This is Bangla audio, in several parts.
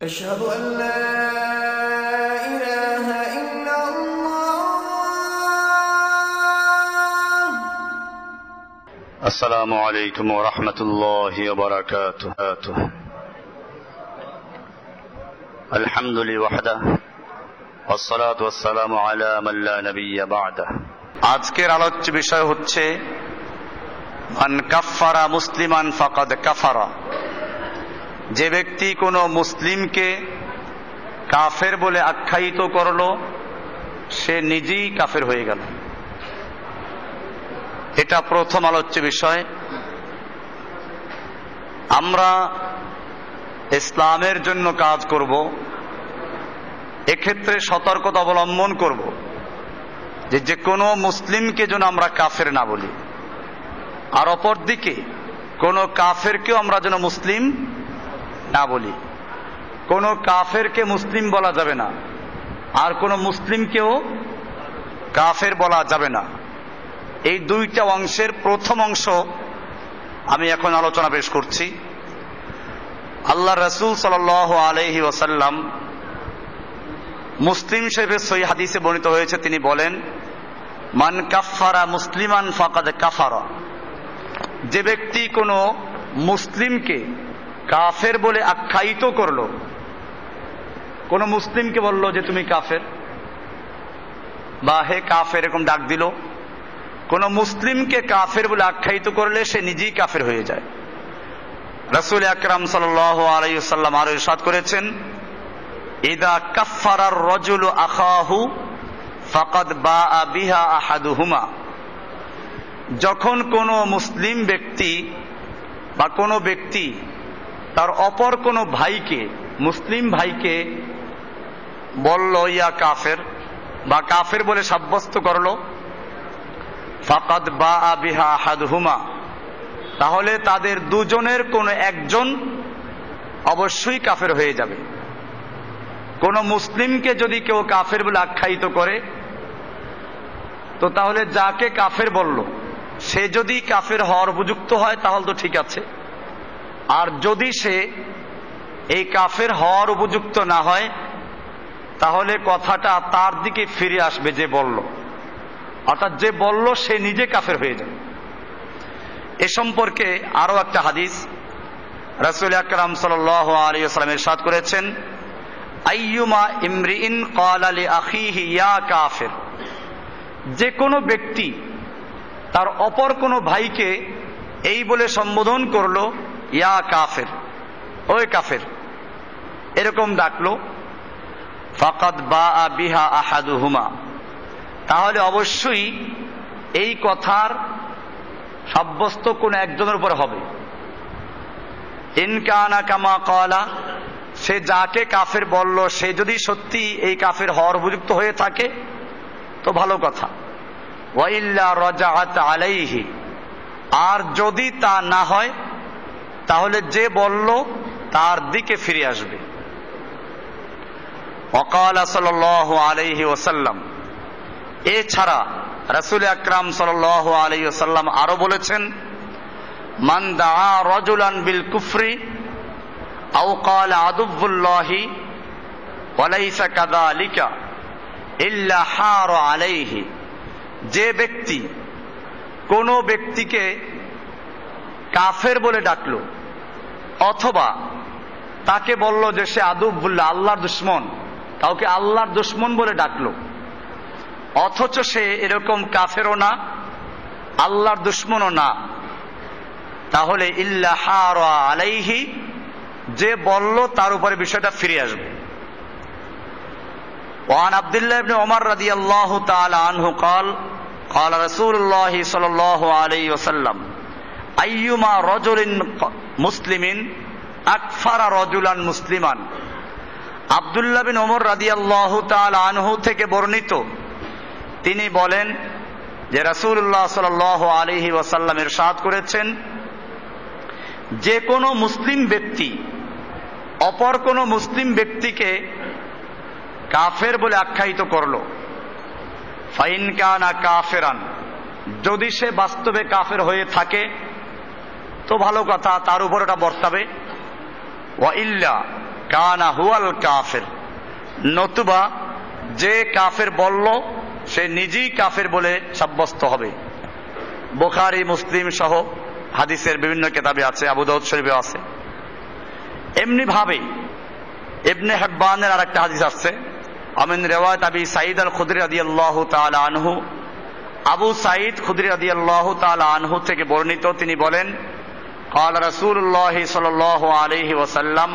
أشهد أن لا إله إلا الله. السلام عليكم ورحمة الله وبركاته. الحمد لله وحده والصلاة والسلام على من لا نبي بعده. আজকের আলোচ্য বিষয় হচ্ছে মান কাফারা মুসলিমান ফাকাদ কাফারা। যে ব্যক্তি কোনো মুসলিমকে কাফের বলে আখ্যায়িত করলো সে নিজেই কাফের হয়ে গেল। এটা প্রথম আলোচ্য বিষয়। আমরা ইসলামের জন্য কাজ করব, এক্ষেত্রে সতর্কতা অবলম্বন করব যে কোনো মুসলিমকে যেন আমরা কাফের না বলি, আর অপরদিকে কোনো কাফেরকেও আমরা যেন মুসলিম না বলি। কোনো কাফেরকে মুসলিম বলা যাবে না, আর কোনো মুসলিমকেও কাফের বলা যাবে না। এই দুইটা অংশের প্রথম অংশ আমি এখন আলোচনা পেশ করছি। আল্লাহ রাসূল সাল্লাল্লাহু আলাইহি ওয়াসাল্লাম, মুসলিম শরীফের সহিহ হাদিসে বর্ণিত হয়েছে, তিনি বলেন মান কাফারা মুসলিমান ফাকাদ কাফারা। যে ব্যক্তি কোনো মুসলিমকে কাফের বলে আখ্যায়িত করলো, কোন মুসলিমকে বলল যে তুমি কাফের বা হে কাফের এরকম ডাক দিল, কোন মুসলিমকে কাফের বলে আখ্যায়িত করলে সে নিজেই কাফের হয়ে যায়। রাসূল আকরাম সাল্লাল্লাহু আলাইহি ওয়াসাল্লাম আরো ইরশাদ করেছেন, ইদা কাফফারার রাজুলু আখাহু ফাকাদ বাআ বিহা আহাদুহুমা। যখন কোনো মুসলিম ব্যক্তি বা কোনো ব্যক্তি তার অপর কোনো ভাইকে, মুসলিম ভাইকে বলল ইয়া কাফের বা কাফের বলে সাব্যস্ত করলো, ফাকাদ বাআ বিহা আহাদুহুমা, তাহলে তাদের দুজনের কোনো একজন অবশ্যই কাফের হয়ে যাবে। কোন মুসলিমকে যদি কেউ কাফের বলে আখ্যায়িত করে, তো তাহলে যাকে কাফের বলল সে যদি কাফের হওয়ার উপযুক্ত হয় তাহলে তো ঠিক আছে, আর যদি সে এই কাফের হওয়ার উপযুক্ত না হয় তাহলে কথাটা তার দিকে ফিরে আসবে যে বলল, অর্থাৎ যে বলল সে নিজে কাফের হয়ে যাবে। এ সম্পর্কে আরো একটা হাদিস রাসূল আকরাম সাল্লাল্লাহু আলাইহি ওয়াসাল্লাম ইরশাদ করেছেন, আইয়ুমা ইমরিইন ক্বালা লি আখিহি ইয়া কাফির। যে কোনো ব্যক্তি তার অপর কোনো ভাইকে এই বলে সম্বোধন করলো, ইয়া কাফের, ওই কাফের, এরকম ডাকলো, ফাকাদ বাআ বিহা আহাদুহুমা, তাহলে অবশ্যই এই কথার সাব্যস্ত কোন একজনের উপর হবে। ইন কানা কামা ক্বালা, সে যাকে কাফের বলল সে যদি সত্যি এই কাফের হওয়ার উপযুক্ত হয়ে থাকে তো ভালো কথা, ওয়া ইল্লা রাজাআত আলাইহি, আর যদি তা না হয় তাহলে যে বলল তার দিকে ফিরে আসবে। ওয়াকালা সাল্লাল্লাহু আলাইহি ওয়াসাল্লাম, এছাড়া রাসূল আকরাম সাল্লাল্লাহু আলাইহি ওয়াসাল্লাম আরো বলেছেন, মান দাআ রাজুলান বিল কুফরি আও ক্বালা আদুউল্লাহি ওয়া লাইসা কাযালিকা ইল্লা হার আলাইহি। যে ব্যক্তি কোন ব্যক্তিকে কাফের বলে ডাকলো অথবা তাকে বলল যে সে আদুউল্লাহ, আল্লাহর দুশমন, কাউকে আল্লাহর দুশমন বলে ডাকলো, অথচ সে এরকম কাফেরও না আল্লাহর দুশমনও না, তাহলে ইল্লা হার আলাইহি, যে বলল তার উপরে বিষয়টা ফিরে আসবে। ওয়ান আব্দুল্লাহ ইবনে ওমর রাদিয়াল্লাহু তাআলা আনহু قال قال رسول الله صلى الله عليه وسلم আইয়ুমা রাজুলিন মুসলিমিন আকফারা রাজুলান মুসলিমান। আব্দুল্লাহ বিন ওমর রাদিয়াল্লাহু তাআলা আনহু থেকে বর্ণিত, তিনি বলেন যে রাসূলুল্লাহ সাল্লাল্লাহু আলাইহি ওয়াসাল্লাম ইরশাদ করেছেন, যে কোনো মুসলিম ব্যক্তি অপর কোনো মুসলিম ব্যক্তিকে কাফের বলে আখ্যায়িত করলো, ফাইন কানা কাফেরান, যদি সে বাস্তবে কাফের হয়ে থাকে তো ভালো কথা, তার উপর এটা বর্তাবে। ওয়া ইল্লা, কানা হুয়াল কাফের, নতুবা যে কাফের বলল সে নিজেই কাফের বলে সাব্যস্ত হবে। বুখারী মুসলিম সহ হাদিসের বিভিন্ন কিতাবে আছে, আবু দাউদ শরীফে আছে। এমনি ভাবে ইবনে হিব্বানের আরেকটা হাদিস আছে, আমিন রিওয়ায়াত আবি সাঈদ আল খুদরি রাদিয়াল্লাহু তাআলা আনহু, আবু সাঈদ খুদরি রাদিয়াল্লাহু তাআলা আনহু থেকে বর্ণিত, তিনি বলেন قال رسول الله صلى الله عليه وسلم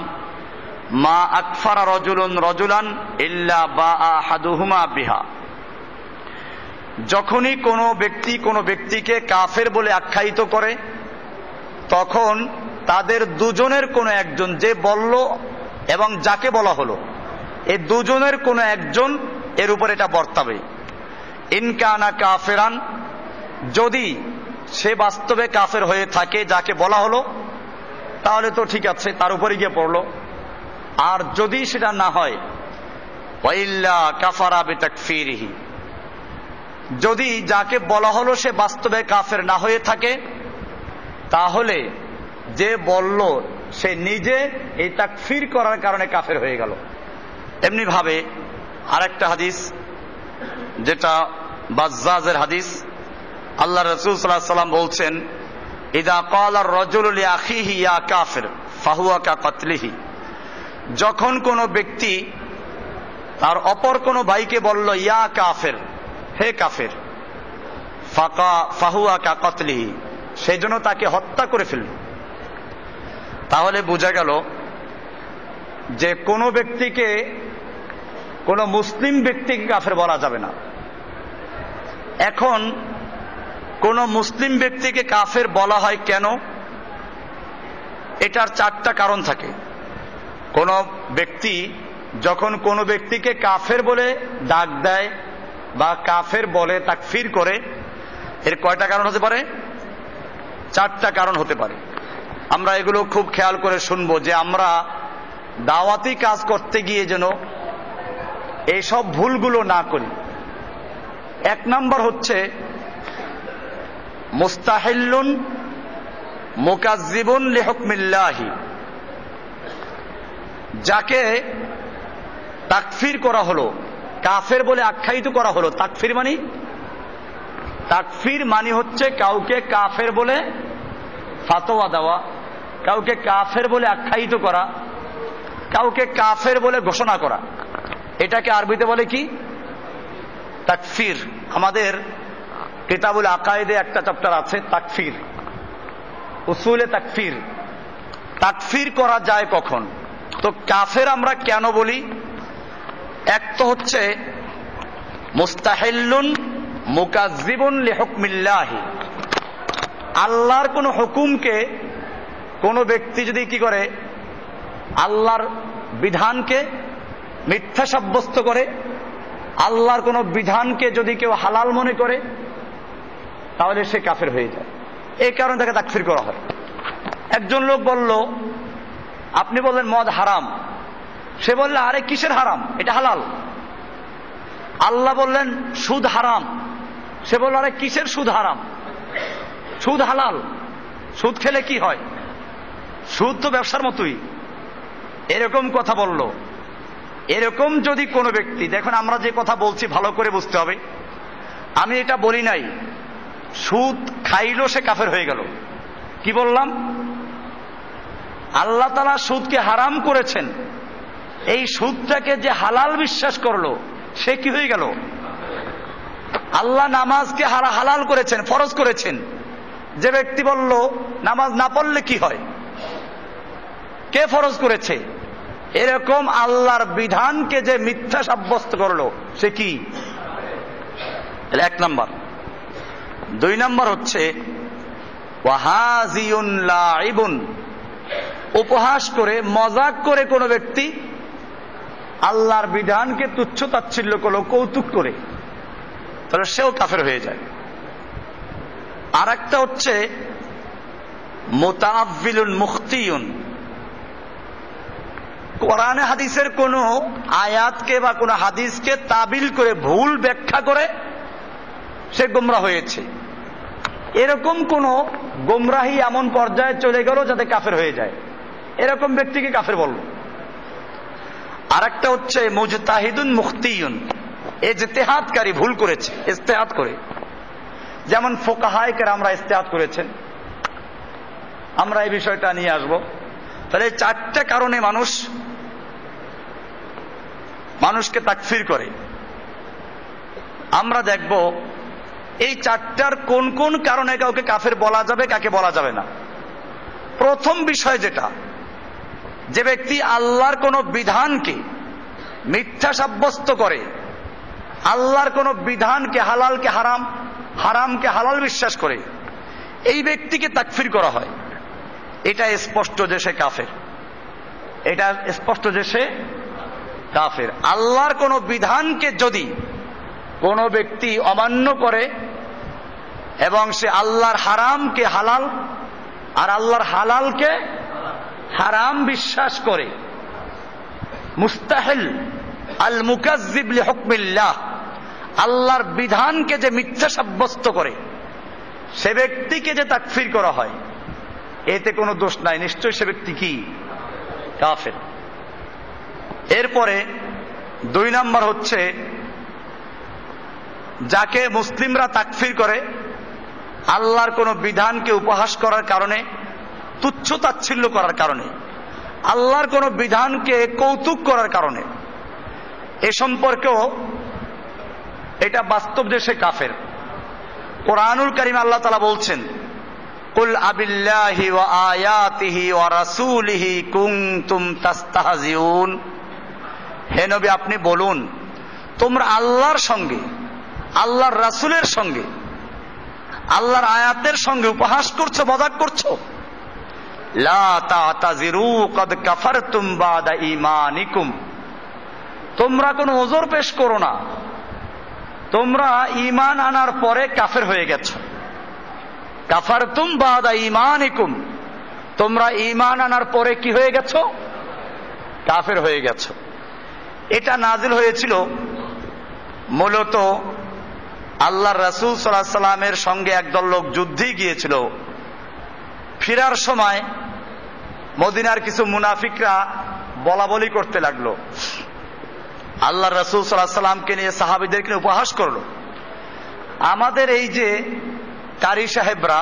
ما أكفر رجل رجلا إلا باء أحدهما بها। যখনই কোনো ব্যক্তি কোনো ব্যক্তিকে কাফের বলে আখ্যায়িত করে, তখন তাদের দুজনের কোনো একজন, যে বলল এবং যাকে বলা হলো, এই দুজনের কোনো একজন এর উপর এটা বর্তাবে। ইনকানা কাফেরান, যদি সে বাস্তবে কাফের হয়ে থাকে যাকে বলা হলো, তাহলে তো ঠিক আছে, তার উপরে গিয়ে পড়লো। আর যদি সেটা না হয়, ওয়াইল্লা কাফারা বিতাকফিরিহি, যদি যাকে বলা হলো সে বাস্তবে কাফের না হয়ে থাকে, তাহলে যে বলল সে নিজে এই তাকফির করার কারণে কাফের হয়ে গেল। এমনি ভাবে আরেকটা হাদিস, যেটা বাজ্জাজের হাদিস, আল্লাহ রাসূল সাল্লাল্লাহু আলাইহি ওয়াসাল্লাম বলছেন, ইযা ক্বালা আর-রাজুলু লিআখিহি ইয়া কাফির ফাহুয়া কাকতলিহি, যখন কোনো ব্যক্তি তার অপর কোনো ভাইকে বলল ইয়া কাফের, হে কাফের, ফাহুয়া কাকতলিহি, সেই জন্য তাকে হত্যা করে ফেলল। তাহলে বোঝা গেল যে কোনো ব্যক্তিকে, কোনো মুসলিম ব্যক্তিকে কাফের বলা যাবে না। এখন কোন মুসলিম ব্যক্তিকে কাফের বলা হয় কেন? এটার চারটা কারণ থাকে। কোন ব্যক্তি যখন কোনো ব্যক্তিকে কাফের বলে ডাক দেয় বা কাফের বলে তাকফির করে, এর কয়টা কারণ হতে পারে? চারটা কারণ হতে পারে। আমরা এগুলো খুব খেয়াল করে শুনবো, যে আমরা দাওয়াতি কাজ করতে গিয়ে যেন এইসব ভুলগুলো না করি। এক নাম্বার হচ্ছে মুস্তাহিল্লুন মুকাজ্জিবুন লিহুকমিল্লাহি, যাকে তাকফির করা হলো, কাফের বলে আখ্যায়িত করা হলো। তাকফির মানে হচ্ছে কাউকে কাফের বলে ফাতোয়া দেওয়া, কাউকে কাফের বলে আখ্যায়িত করা, কাউকে কাফের বলে ঘোষণা করা। এটাকে আরবিতে বলে কি? তাকফির। আমাদের কিতাবুল আকায়েদে একটা চ্যাপ্টার আছে তাকফির, উসুলে তাকফির। তাকফির করা যায় কখন? তো কাফের আমরা কেন বলি? এক তো হচ্ছে মুস্তাহিল্লুন মুকাজ্জিবুন লিহুকমিল্লাহি, আল্লাহর কোন হুকুমকে কোন ব্যক্তি যদি কি করে, আল্লাহর বিধানকে মিথ্যা সাব্যস্ত করে, আল্লাহর কোন বিধানকে যদি কেউ হালাল মনে করে, তাহলে সে কাফের হয়ে যায়। এই কারণে তাকে তাকফির করা হয়। একজন লোক বলল, আপনি বললেন মদ হারাম, সে বলল আরে কিসের হারাম, এটা হালাল। আল্লাহ বললেন সুদ হারাম, সে বলল আরে কিসের সুদ হারাম, সুদ হালাল। সুদ খেলে কি হয়? সুদ তো ব্যবসার মতোই। এরকম কথা বলল। এরকম যদি কোনো ব্যক্তি, দেখুন আমরা যে কথা বলছি ভালো করে বুঝতে হবে, আমি এটা বলি নাই সুদ খাইলো সে কাফের হয়ে গেল। কি বললাম? আল্লাহ তাআলা সুদকে হারাম করেছেন, এই সুদটাকে যে হালাল বিশ্বাস করলো সে কি হয়ে গেল? আল্লাহ নামাজকে হালাল করেছেন, ফরজ করেছেন। যে ব্যক্তি বলল নামাজ না পড়লে কি হয়, কে ফরজ করেছে? এরকম আল্লাহর বিধানকে যে মিথ্যা সাব্যস্ত করলো সে কি? এক নাম্বার। দুই নাম্বার হচ্ছে ওয়াহাজিউন লাইবুন, উপহাস করে মজাক করে কোনো ব্যক্তি আল্লাহর বিধানকে তুচ্ছ তাচ্ছিল্য করলো, কৌতুক করে, তাহলে সেও কাফের হয়ে যায়। আর একটা হচ্ছে মুতাআব্বিলুন মুখতিউন, কোরআনে হাদিসের কোন আয়াতকে বা কোন হাদিসকে তাবিল করে ভুল ব্যাখ্যা করে সে গোমরা হয়েছে। এরকম কোন গোমরাহি এমন পর্যায়ে চলে গেল যাতে কাফের হয়ে যায়, এরকম ব্যক্তিকে কাফের বলল। আর একটা হচ্ছে মুজতাহিদুন মুখতিয়ুন, ইজতিহাদকারী, ভুল করেছে, ইজতিহাদ করে। যেমন ফুকাহায়ে কেরামরা ইজতিহাদ করেছেন, আমরা এই বিষয়টা নিয়ে আসব। তাহলে এই চারটা কারণে মানুষকে তাকফির করে। আমরা দেখব এই চারটার কোন কোন কারণে কাউকে কাফের বলা যাবে, কাকে বলা যাবে না। প্রথম বিষয় যেটা, যে ব্যক্তি আল্লাহর কোন বিধানকে মিথ্যা সাব্যস্ত করে, আল্লাহর কোন বিধানকে, হালালকে হারাম, হারামকে হালাল বিশ্বাস করে, এই ব্যক্তিকে তাকফির করা হয়। এটা স্পষ্ট যে সে কাফের, এটা স্পষ্ট যে সে কাফের। আল্লাহর কোন বিধানকে যদি কোন ব্যক্তি অমান্য করে এবং সে আল্লাহর হারামকে হালাল আর আল্লাহর হালালকে হারাম বিশ্বাস করে, মুস্তাহিল আল মুকাজ্জিব লিহুকমিল্লাহ, আল্লাহর বিধানকে যে মিথ্যা সাব্যস্ত করে, সে ব্যক্তিকে যে তাকফির করা হয়, এতে কোনো দোষ নাই, নিশ্চয়ই সে ব্যক্তি কি কাফের। এরপরে 2 নাম্বার হচ্ছে, যাকে মুসলিমরা তাকফির করে আল্লাহর কোন বিধানকে উপহাস করার কারণে, তুচ্ছ তাচ্ছিল্য করার কারণে, আল্লাহর কোন বিধানকে কৌতুক করার কারণে, এ সম্পর্কেও এটা বাস্তব যে সে কাফের। কোরআনুল কারীম আল্লাহ তাআলা বলছেন, কুল আবিল্লাহি ওয়া আয়াতিহি ওয়া রাসূলিহি কুনতুম তাস্তাহজিউন, হে নবী আপনি বলুন, তোমরা আল্লাহর সঙ্গে, আল্লাহর রাসূলের সঙ্গে, আল্লাহর আয়াতের সঙ্গে উপহাস করছো, মজাক করছো। লা তা'তাযিরু ক্বাদ কাফারতুম বাদা ঈমানিকুম, তোমরা কোনো ওযর পেশ করো না, তোমরা ঈমান আনার পরে কাফের হয়ে গেছো। কাফারতুম বাদা ঈমানিকুম, তোমরা ঈমান আনার পরে কি হয়ে গেছো? কাফের হয়ে গেছো। এটা নাজিল হয়েছিল মূলত আল্লাহর রাসূল সাল্লাল্লাহু আলাইহি সাল্লামের সঙ্গে একদল লোক যুদ্ধে গিয়েছিল। ফেরার সময় মদিনার কিছু মুনাফিকরা বলা বলি করতে লাগলো, আল্লাহর রাসূল সাল্লাল্লাহু আলাইহি সাল্লামকে নিয়ে সাহাবীদেরকে নিয়ে উপহাস করলো। আমাদের এই যে কারি সাহেবরা,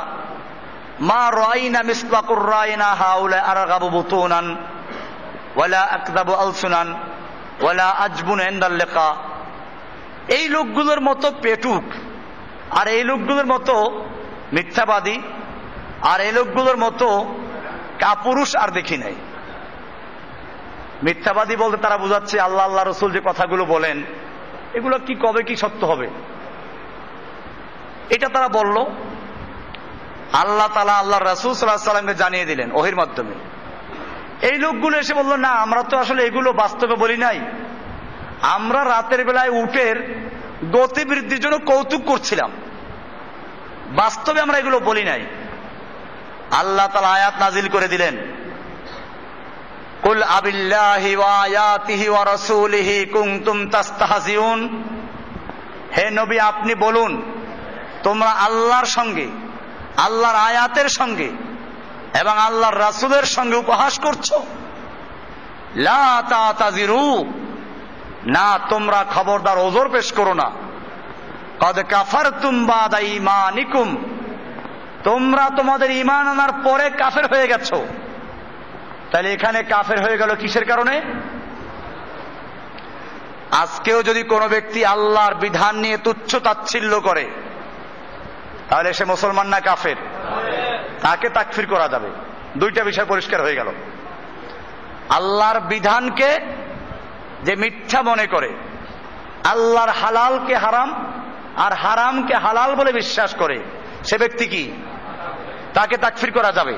মা রাইনা মিসবাকুর রাইনা হাউলা আরগাবু বুতুনান ওয়ালা আকযাবু আলসুনান ওয়ালা আজবুন ইনদাল লিকা, এই লোকগুলোর মতো পেটুক আর এই লোকগুলোর মতো মিথ্যাবাদী আর এই লোকগুলোর মতো কাপুরুষ আর দেখি নাই। মিথ্যাবাদী বলতে তারা বোঝাচ্ছে আল্লাহ আল্লাহ রসুল যে কথাগুলো বলেন এগুলো কি কবে কি সত্য হবে, এটা তারা বলল। আল্লাহ তাআলা আল্লাহ রাসূল সাল্লাল্লাহু আলাইহি সাল্লামকে জানিয়ে দিলেন ওহীর মাধ্যমে। এই লোকগুলো এসে বলল, না আমরা তো আসলে এগুলো বাস্তবে বলি নাই, আমরা রাতের বেলায় উটের গতি বৃদ্ধির জন্য কৌতুক করছিলাম, বাস্তবে আমরা এগুলো বলি নাই। আল্লাহ তাআলা আয়াত নাজিল করে দিলেন, কুল আবিল্লাহি ওয়া আয়াতিহি ওয়া রাসূলিহি কুনতুম তাস্তাহজিউন, হে নবী আপনি বলুন, তোমরা আল্লাহর সঙ্গে, আল্লাহর আয়াতের সঙ্গে এবং আল্লাহর রাসূলের সঙ্গে উপহাস করছো। লা তা'তাযিরু, না তোমরা খবরদার ওযর পেশ করো না। ক্বাদ কাফারতুম বাদা ঈমানিকুম, তোমরা তোমাদের ঈমান আনার পরে কাফের হয়ে গেছো। তাহলে এখানে কাফের হয়ে গেল কিসের কারণে? আজকেও যদি কোনো ব্যক্তি আল্লাহর বিধান নিয়ে তুচ্ছ তাচ্ছিল্য করে তাহলে সে মুসলমান না কাফের? তাকে তাকফির করা যাবে। দুইটা বিষয় পরিষ্কার হয়ে গেল। আল্লাহর বিধানকে যে মিথ্যা মনে করে, আল্লাহর হালালকে হারাম আর হারামকে হালাল বলে বিশ্বাস করে, সে ব্যক্তি কি? তাকে তাকফির করা যাবে।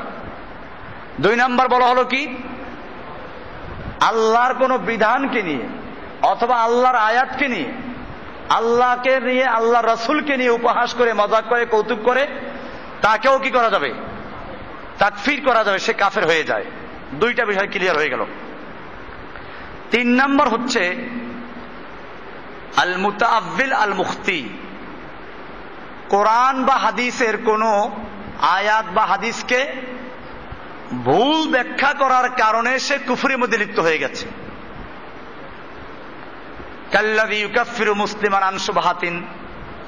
2 নাম্বার বলা হলো কি, আল্লাহর কোন বিধানকে নিয়ে অথবা আল্লাহর আয়াতকে নিয়ে, আল্লাহকে নিয়ে, আল্লাহ রাসূলকে নিয়ে উপহাস করে, মজাক করে, কৌতুক করে, তাকেও কি করা যাবে? তাকফির করা যাবে, সে কাফের হয়ে যায়। 2টা বিষয় ক্লিয়ার হয়ে গেল। 3 নাম্বার হচ্ছে আল মুতাআব্বিল আল মুখতি, কোরআন বা হাদিসের কোন আয়াত বা হাদিসকে ভুল ব্যাখ্যা করার কারণে সে কুফরের মধ্যে লিপ্ত হয়ে গেছে। কাল্লাযী ইউকাফিরু মুসলিমান আন শুবহাতিন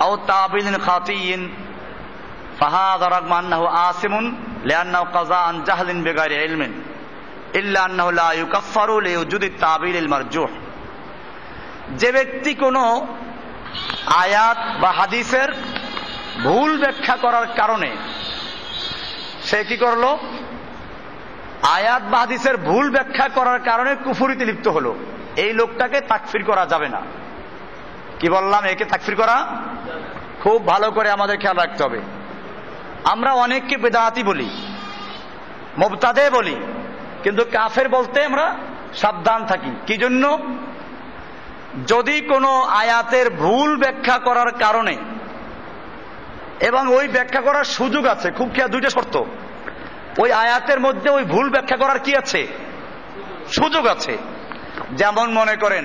আও তাবিলিন খাতিয়িন ফাহাযা রাগম আন্নাহু আসিমুন লিআন্নাহু কাযা আন জাহলিন বিগাইরি ইলমিন ইল্লা আন্নাহু লা ইউকাফফারু লিউজুদি তাবিলিল মারজুহ। যে ব্যক্তি কোনো আয়াত বা হাদিসের ভুল ব্যাখ্যা করার কারণে সে কি করলো, আয়াত বা হাদিসের ভুল ব্যাখ্যা করার কারণে কুফরিতে লিপ্ত হলো, এই লোকটাকে তাকফির করা যাবে না। কি বললাম? একে তাকফির করা খুব ভালো করে আমাদের খেয়াল রাখতে হবে। আমরা অনেককে বেদাতি বলি, মুবতাদে বলি, কিন্তু কাফের বলতে আমরা সাবধান থাকি। কি জন্য? যদি কোনো আয়াতের ভুল ব্যাখ্যা করার কারণে, এবং ওই ব্যাখ্যা করার সুযোগ আছে, খুব খেয়াল, দুইটা শর্ত, ওই আয়াতের মধ্যে ওই ভুল ব্যাখ্যা করার কি আছে, সুযোগ আছে। যেমন মনে করেন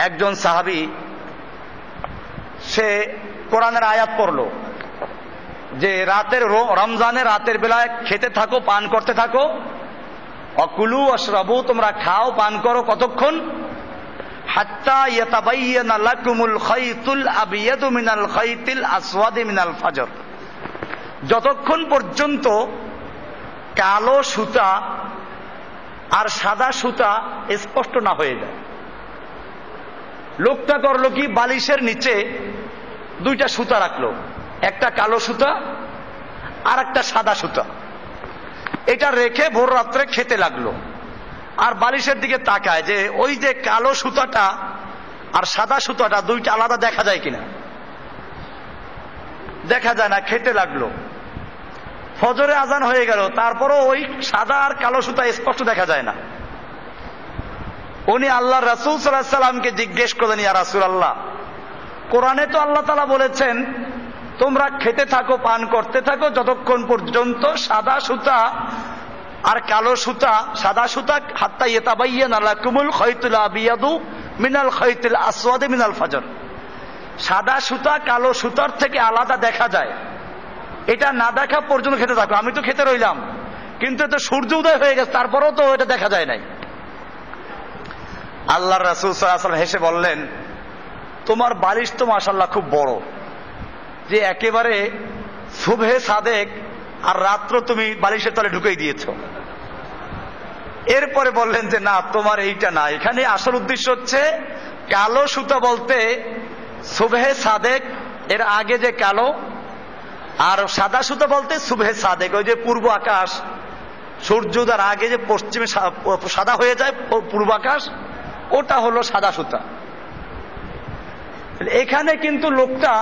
একজন সাহাবী সে কোরআনের আয়াত পড়লো যে রমজানের রাতের বেলায় খেতে থাকো, পান করতে থাকো, অকুলু অশরাবু, তোমরা খাও পান করো কতক্ষণ, হাত্তা ইয়াতাবায়্যানা লাকুমুল খাইতুল আবিয়াদু মিনাল খাইতিল আসওয়াদি মিনাল ফাজর, যতক্ষণ পর্যন্ত কালো সুতা আর সাদা সুতা স্পষ্ট না হয়ে যায়। লোকটা করলো কি, বালিশের নিচে দুইটা সুতা রাখলো, একটা কালো সুতা আর একটা সাদা সুতা, এটা রেখে ভোর রাত্রে খেতে লাগলো। আর বালিশের দিকে তাকায় যে ওই যে কালো সুতাটা আর সাদা সুতাটা দুইটা আলাদা দেখা যায় কিনা, দেখা যায় না, খেতে লাগলো। ফজরে আজান হয়ে গেল, তারপরও ওই সাদা আর কালো সুতা স্পষ্ট দেখা যায় না। উনি আল্লাহ রাসূল সাল্লাল্লাহু আলাইহি সাল্লামকে জিজ্ঞেস করলেন, ইয়া রাসূলুল্লাহ, কোরআনে তো আল্লাহ তাআলা বলেছেন তোমরা খেতে থাকো, পান করতে থাকো যতক্ষণ পর্যন্ত সাদা সুতা আর কালো সুতা, সাদা সুতা হাত্তা ইয়াতাবায়্যানা লাকুমুল খাইতুল আবিয়াদু মিনাল খাইতিল আসওয়াদি মিনাল ফাজর, সাদা সুতা কালো সুতার থেকে আলাদা দেখা যায়, এটা না দেখা পর্যন্ত খেতে থাকো। আমি তো খেতে রইলাম, কিন্তু এটা সূর্য উদয় হয়ে গেছে, তারপরেও তো এটা দেখা যায় নাই। আল্লাহর রাসূল সাল্লাল্লাহু আলাইহি ওয়াসাল্লাম হেসে বললেন, তোমার বালিশ তো মাশাআল্লাহ খুব বড়, যে একেবারে সুবহে সাদেক আর রাত্র তুমি বালিশের তলে ঢুকিয়ে দিয়েছ। এরপরে বললেন যে না, তোমার এইটা না, এখানে আসল উদ্দেশ্য হচ্ছে কালো সুতা বলতে সুবহে সাদেক এর আগে যে কালো, আর সাদা সুতা বলতে সুবহে সাদেক ওই যে পূর্ব আকাশ, সূর্যোদয়ের আগে যে পশ্চিমে সাদা হয়ে যায় পূর্ব আকাশ, ওটা হলো সাদা সুতা। এখানে কিন্তু লোকটা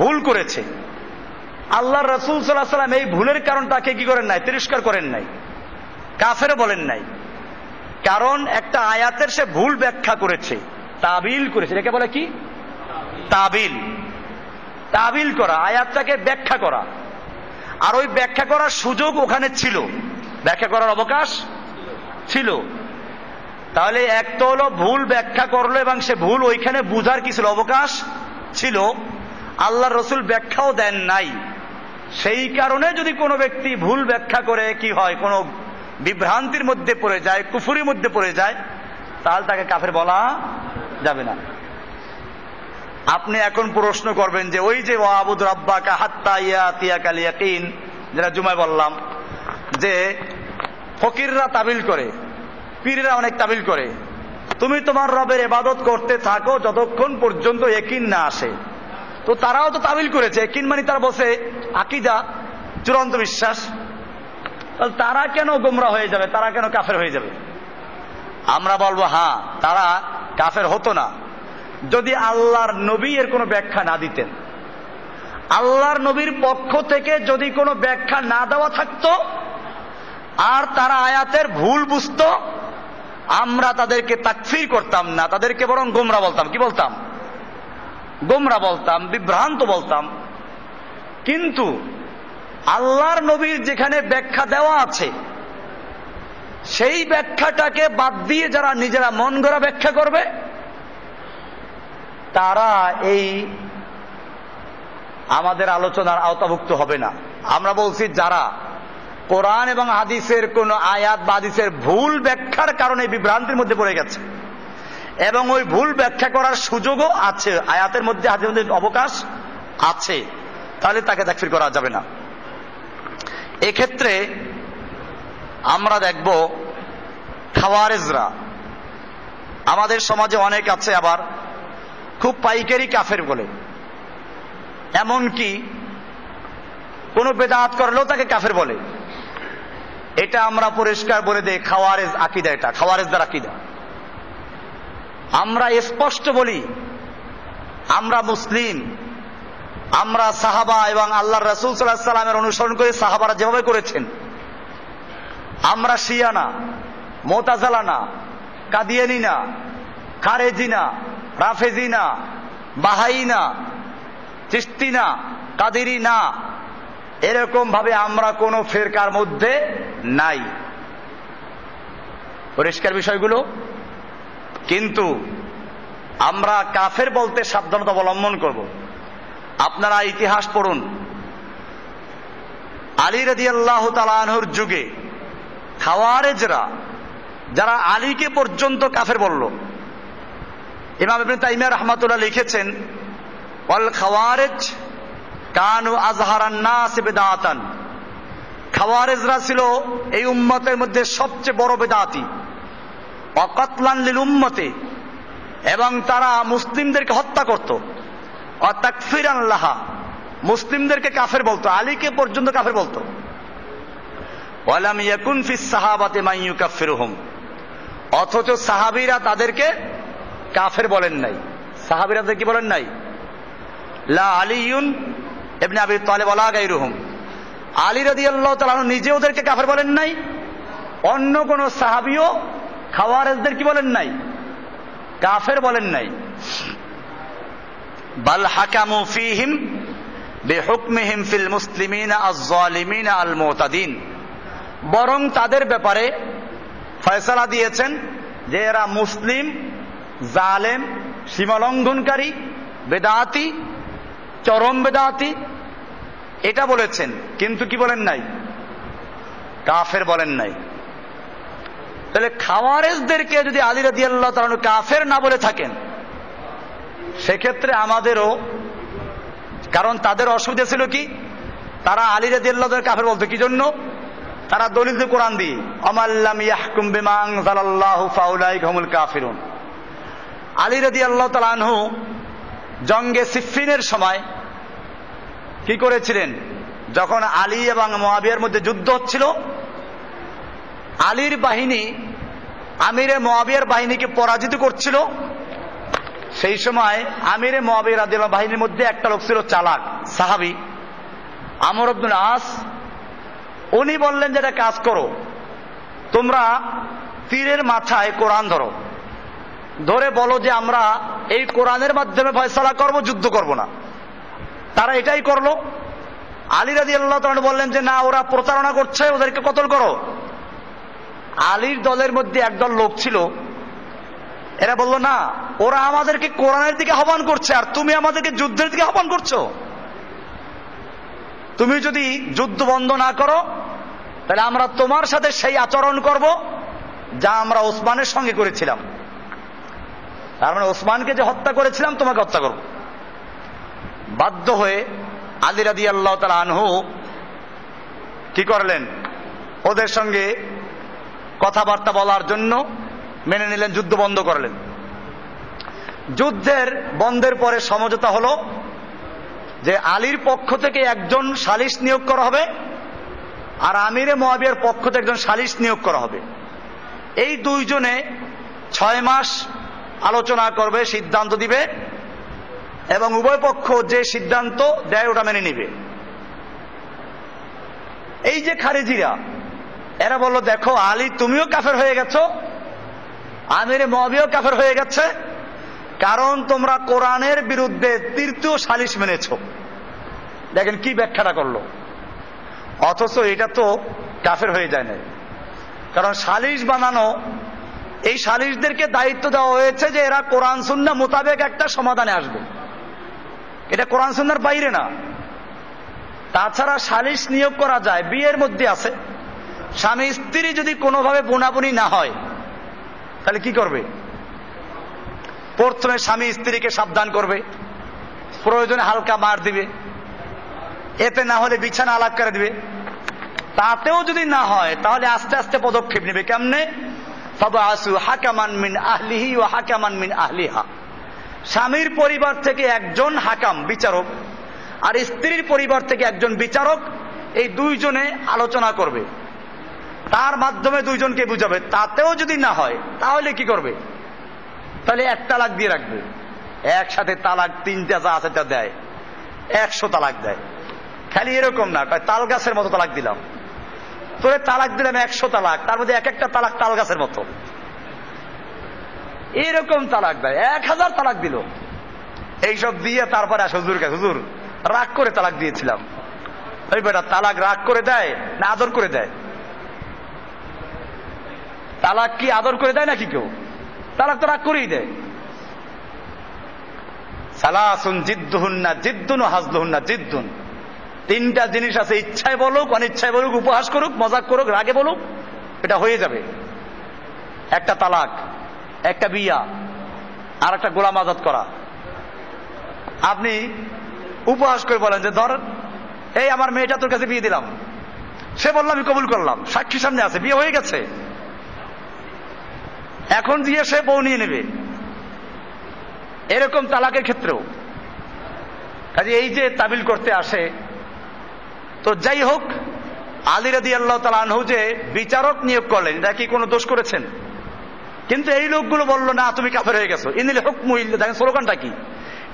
ভুল করেছে। আল্লাহ রাসূল সাল্লাল্লাহু আলাইহি ওয়াসাল্লাম এই ভুলের কারণ তাকে কি করেন নাই, তিরস্কার করেন নাই, কাফের বলেন নাই। কারণ একটা আয়াতের সে ভুল ব্যাখ্যা করেছে, তাবিল করেছে। এটাকে বলে কি? তাবিল। তাবিল করা, আয়াতটাকে ব্যাখ্যা করা। আর ওই ব্যাখ্যা করার সুযোগ ওখানে ছিল, ব্যাখ্যা করার অবকাশ ছিল। তাহলে এক তো হলো ভুল ব্যাখ্যা করলো এবং সে ভুল ওইখানে বুঝার কি ছিল, অবকাশ ছিল। আল্লাহর রাসূল ব্যাখ্যাও দেন নাই। সেই কারণে যদি কোনো ব্যক্তি ভুল ব্যাখ্যা করে কি হয়, কোনো বিভ্রান্তির মধ্যে পড়ে যায়, কুফরির মধ্যে পড়ে যায়, তাহলে তাকে কাফের বলা যাবে না। আপনি এখন প্রশ্ন করবেন যে ওই যে ওয়াবুদ রাব্বাকা হাত্তা ইয়াতিয়াকাল ইয়াকিন, যেটা জুমায় বললাম যে ফকিররা তাবিল করে, পীররা অনেক তাবিল করে, তুমি তোমার রবের ইবাদত করতে থাকো যতক্ষণ পর্যন্ত ইয়াকিন না আসে। তো তারাও তো তাবিল করেছে, ইয়াকিন মানে তারা বসে আকীদা, চূড়ান্ত বিশ্বাস। তারা কেন গোমরা হয়ে যাবে, তারা কেন কাফের হয়ে যাবে? আমরা বলবো হ্যাঁ, তারা কাফের হতো না যদি আল্লাহর নবী এর কোনো ব্যাখ্যা না দিতেন। আল্লাহর নবীর পক্ষ থেকে যদি কোনো ব্যাখ্যা না দেওয়া থাকতো আর তারা আয়াতের ভুল বুঝতো, আমরা তাদেরকে তাকফির করতাম না, তাদেরকে বরং গোমরা বলতাম। কি বলতাম? গোমরা বলতাম, বিভ্রান্ত বলতাম। কিন্তু আল্লাহর নবীর যেখানে ব্যাখ্যা দেওয়া আছে সেই ব্যাখ্যাটাকে বাদ দিয়ে যারা নিজেরা মন গড়া ব্যাখ্যা করবে, তারা এই আমাদের আলোচনার আওতাভুক্ত হবে না। আমরা বলছি যারা কোরআন এবং হাদিসের কোন আয়াত বা হাদিসের ভুল ব্যাখ্যার কারণে বিভ্রান্তির মধ্যে পড়ে গেছে এবং ওই ভুল ব্যাখ্যা করার সুযোগও আছে, আয়াতের মধ্যে হাদিসের মধ্যে অবকাশ আছে, তাহলে তাকে তাকফির করা যাবে না। এক্ষেত্রে আমরা দেখব খাওয়ারেজরা আমাদের সমাজে অনেক আছে, আবার খুব পাইকারি কাফের বলে, এমনকি কোন বেদাত করলেও তাকে কাফের বলে। এটা আমরা পরিষ্কার বলে দেই খাওয়ারেজ আকীদা, এটা খাওয়ারেজদের আকীদা। আমরা স্পষ্ট বলি আমরা মুসলিম, আমরা সাহাবা এবং আল্লাহর রাসূল সাল্লাল্লাহু আলাইহি সাল্লামের অনুসরণ করে সাহাবারা যেভাবে করেছেন। আমরা শিয়া না, মুতাজিলা না, কাদিয়ানী না, খারেজি না, রাফেজি না, বাহাই না, চিশতি না, কাদেরি না, এরকম ভাবে আমরা কোন ফিরকার মধ্যে নাই। পরিষ্কার বিষয়গুলো। কিন্তু আমরা কাফের বলতে সাবধানতা অবলম্বন করব। আপনারা ইতিহাস পড়ুন, আলী রাদিয়াল্লাহু তাআলা আনহুর যুগে খাওয়ারেজরা যারা আলীকে পর্যন্ত কাফের বলল, ইমাম ইবনে তাইমিয়া রাহমাতুল্লাহ লিখেছেন, ওয়াল খাওয়ারেজ কানু আযহারান নাস বিদআতান, খাওয়ারেজরা ছিল এই উম্মতের মধ্যে সবচেয়ে বড় বেদাতি, ওয়া কাতলান লিল উম্মতি, এবং তারা মুসলিমদেরকে হত্যা করত, ওয়া তাকফিরান লাহা, মুসলিমদেরকে কাফের বলতো, আলীকে পর্যন্ত কাফের বলতো। ওয়ালাম ইয়াকুন ফিস সাহাবাতি মান ইউকাফিরুহুম, অথচ সাহাবীরা তাদেরকে কাফের বলেন নাই। সাহাবীরা কি বলেন নাই? লা আলিয়ুন ইবনে আবি তালিব ওয়ালা গায়রুহুম, আলী রাদিয়াল্লাহু তাআলা নিজে ওদেরকে কাফের বলেন নাই, অন্য কোন সাহাবীও খাওয়ারেজদের কি বলেন নাই? কাফের বলেন নাই। বাল হাকামু ফীহিম বিহুকমিহিম ফিল মুসলিমিনা আয-যালিমিনা আল মুতাদিন, বরং তাদের ব্যাপারে ফয়সালা দিয়েছেন যে এরা মুসলিম, জালেম, সীমালঙ্ঘনকারী, বেদাতি, চরম বেদাতি, এটা বলেছেন। কিন্তু কি বলেন নাই? কাফের বলেন নাই। তাহলে খাওয়ারেজদেরকে যদি আলী রাদিয়াল্লাহু তাআলা কাফের না বলে থাকেন, সেক্ষেত্রে আমাদেরও, কারণ তাদের অসুবিধা ছিল কি, তারা আলী রাদিয়াল্লাহু তাআলা কাফের বলতো কি জন্য? তারা দলিল দিয়ে কোরআন দিয়ে আমাল্লাম ইয়াহকুম বিমা আনজালাল্লাহু ফাউলাইকা হুমুল কাফিরুন। আলী রাদিয়াল্লাহু তাআলা আনহু জঙ্গে সিফফিনের সময় কি করেছিলেন? যখন আলী এবং মুয়াবিয়ার মধ্যে যুদ্ধ হচ্ছিল, আলীর বাহিনী আমিরে মুয়াবিয়ার বাহিনীকে পরাজিত করছিল। সেই সময় আমিরে মুয়াবিয়া রাদিয়াল্লাহু বাহিনীর মধ্যে একটা লোক ছিল চালাক সাহাবী, আমর ইবনুল আস। উনি বললেন যে একটা কাজ করো, তোমরা তীরের মাথায় কোরআন ধরো, ধরে বলো যে আমরা এই কোরআনের মাধ্যমে ফয়সালা করব, যুদ্ধ করব না। তারা এটাই করলো। আলী রাদিয়াল্লাহু তাআলা বললেন যে না, ওরা প্রতারণা করছে, ওদেরকে কতল করো। আলীর দলের মধ্যে একদল লোক ছিল, এরা বলল না, ওরা আমাদেরকে কোরআনের দিকে আহ্বান করছে আর তুমি আমাদেরকে যুদ্ধের দিকে আহ্বান করছো। তুমি যদি যুদ্ধ বন্ধ না করো তাহলে আমরা তোমার সাথে সেই আচরণ করব যা আমরা ওসমানের সঙ্গে করেছিলাম। তার মানে ওসমানকে যে হত্যা করেছিলাম তোমাকে হত্যা করব। বাধ্য হয়ে আলী রাদিয়াল্লাহু তাআলা আনহু কি করলেন? ওদের সঙ্গে কথাবার্তা বলার জন্য মেনে নিলেন, যুদ্ধ বন্ধ করলেন। যুদ্ধের বন্ধের পরে সমঝোতা হলো যে আলীর পক্ষ থেকে একজন সালিস নিয়োগ করা হবে আর আমিরে মুয়াবিয়ার পক্ষ থেকে একজন সালিস নিয়োগ করা হবে। এই দুইজনে 6 মাস আলোচনা করবে, সিদ্ধান্ত দিবে এবং উভয় পক্ষ যে সিদ্ধান্ত দেয় ওটা মেনে নিবে। এই যে খারেজিরা, এরা বলল দেখো আলী তুমিও কাফের হয়ে গেছো, আমিরে মুয়াবিয়াও কাফের হয়ে গেছে, কারণ তোমরা কোরআনের বিরুদ্ধে তৃতীয় সালিস মেনেছো। দেখেন কি ব্যাখ্যাটা করলো। অথচ এটা তো কাফের হয়ে যায় না, কারণ সালিস বানানো, এই সালিসদেরকে দায়িত্ব দেওয়া হয়েছে যে এরা কোরআন সুন্নাহ মোতাবেক একটা সমাধানে আসবে, এটা কোরআন সুন্নাহর বাইরে না। তাছাড়া সালিস নিয়োগ করা যায়, বিয়ের মধ্যে আছে, স্বামী স্ত্রী যদি কোনোভাবে বোনাবুনি না হয় তাহলে কি করবে? প্রথমে স্বামী স্ত্রীকে সাবধান করবে, প্রয়োজনে হালকা মার দিবে, এতে না হলে বিছানা আলাদা করে দিবে। তাতেও যদি না হয় তাহলে আস্তে আস্তে পদক্ষেপ নেবে। কেমনে? ফাবআসু হাকামান মিন আহলিহি ওয়া হাকামান মিন আহলিহা, স্বামীর পরিবার থেকে একজন হাকাম বিচারক আর স্ত্রীর পরিবার থেকে একজন বিচারক, এই দুইজনে আলোচনা করবে, তার মাধ্যমে দুইজনকে বুঝাবে। তাতেও যদি না হয় তাহলে কি করবে? তাহলে এক তালাক দিয়ে রাখবে। একসাথে তালাক তিনটা যা আছে তা দেয়, 100 তালাক দেয়। খালি এরকম না, তাল গাছের মতো তালাক দিলাম, তোরে তালাক দিলাম 100 তালাক, তার মধ্যে এক একটা তালাক তাল গাছের মতো, এরকম তালাক দেয়। 1000 তালাক দিল। এইসব দিয়ে তারপরে আসে হুজুর কাছে, হুজুর রাগ করে তালাক দিয়েছিলাম। ওই বেটা তালাক রাগ করে দেয় না আদর করে দেয়? তালাক কি আদর করে দেয় নাকি কেউ? তালাক তো রাগ করেই দেয়। সালাসুন জিদ্দুহুন্না জিদ্দুন ওয়া হাজলুহুন্না জিদ্দুন, 3টা জিনিস আছে, ইচ্ছায় বলুক অনিচ্ছায় বলুক, উপহাস করুক মজাক করুক রাগে বলুক, এটা হয়ে যাবে। একটা তালাক, একটা বিয়া, আর একটা গোলাম আজাদ করা। আপনি উপহাস করে বলেন যে ধর এই আমার মেয়েটা তোর কাছে বিয়ে দিলাম, সে বলল আমি কবুল করলাম, সাক্ষী সামনে আছে, বিয়ে হয়ে গেছে, এখন দিয়ে সে বউ নিয়ে নেবে। এরকম তালাকের ক্ষেত্রেও কাজে এই যে তাবিল করতে আসে, তো যাই হোক, আলী রাদিয়াল্লাহু তাআলা আনহু যে বিচারক নিয়োগ করলেন, এটা কি কোনো দোষ করেছেন? কিন্তু এই লোকগুলো বলল না তুমি কাফের হয়ে গেছো। ইনিল হুকমু ইল্লা, দেখেন স্লোগানটা কি,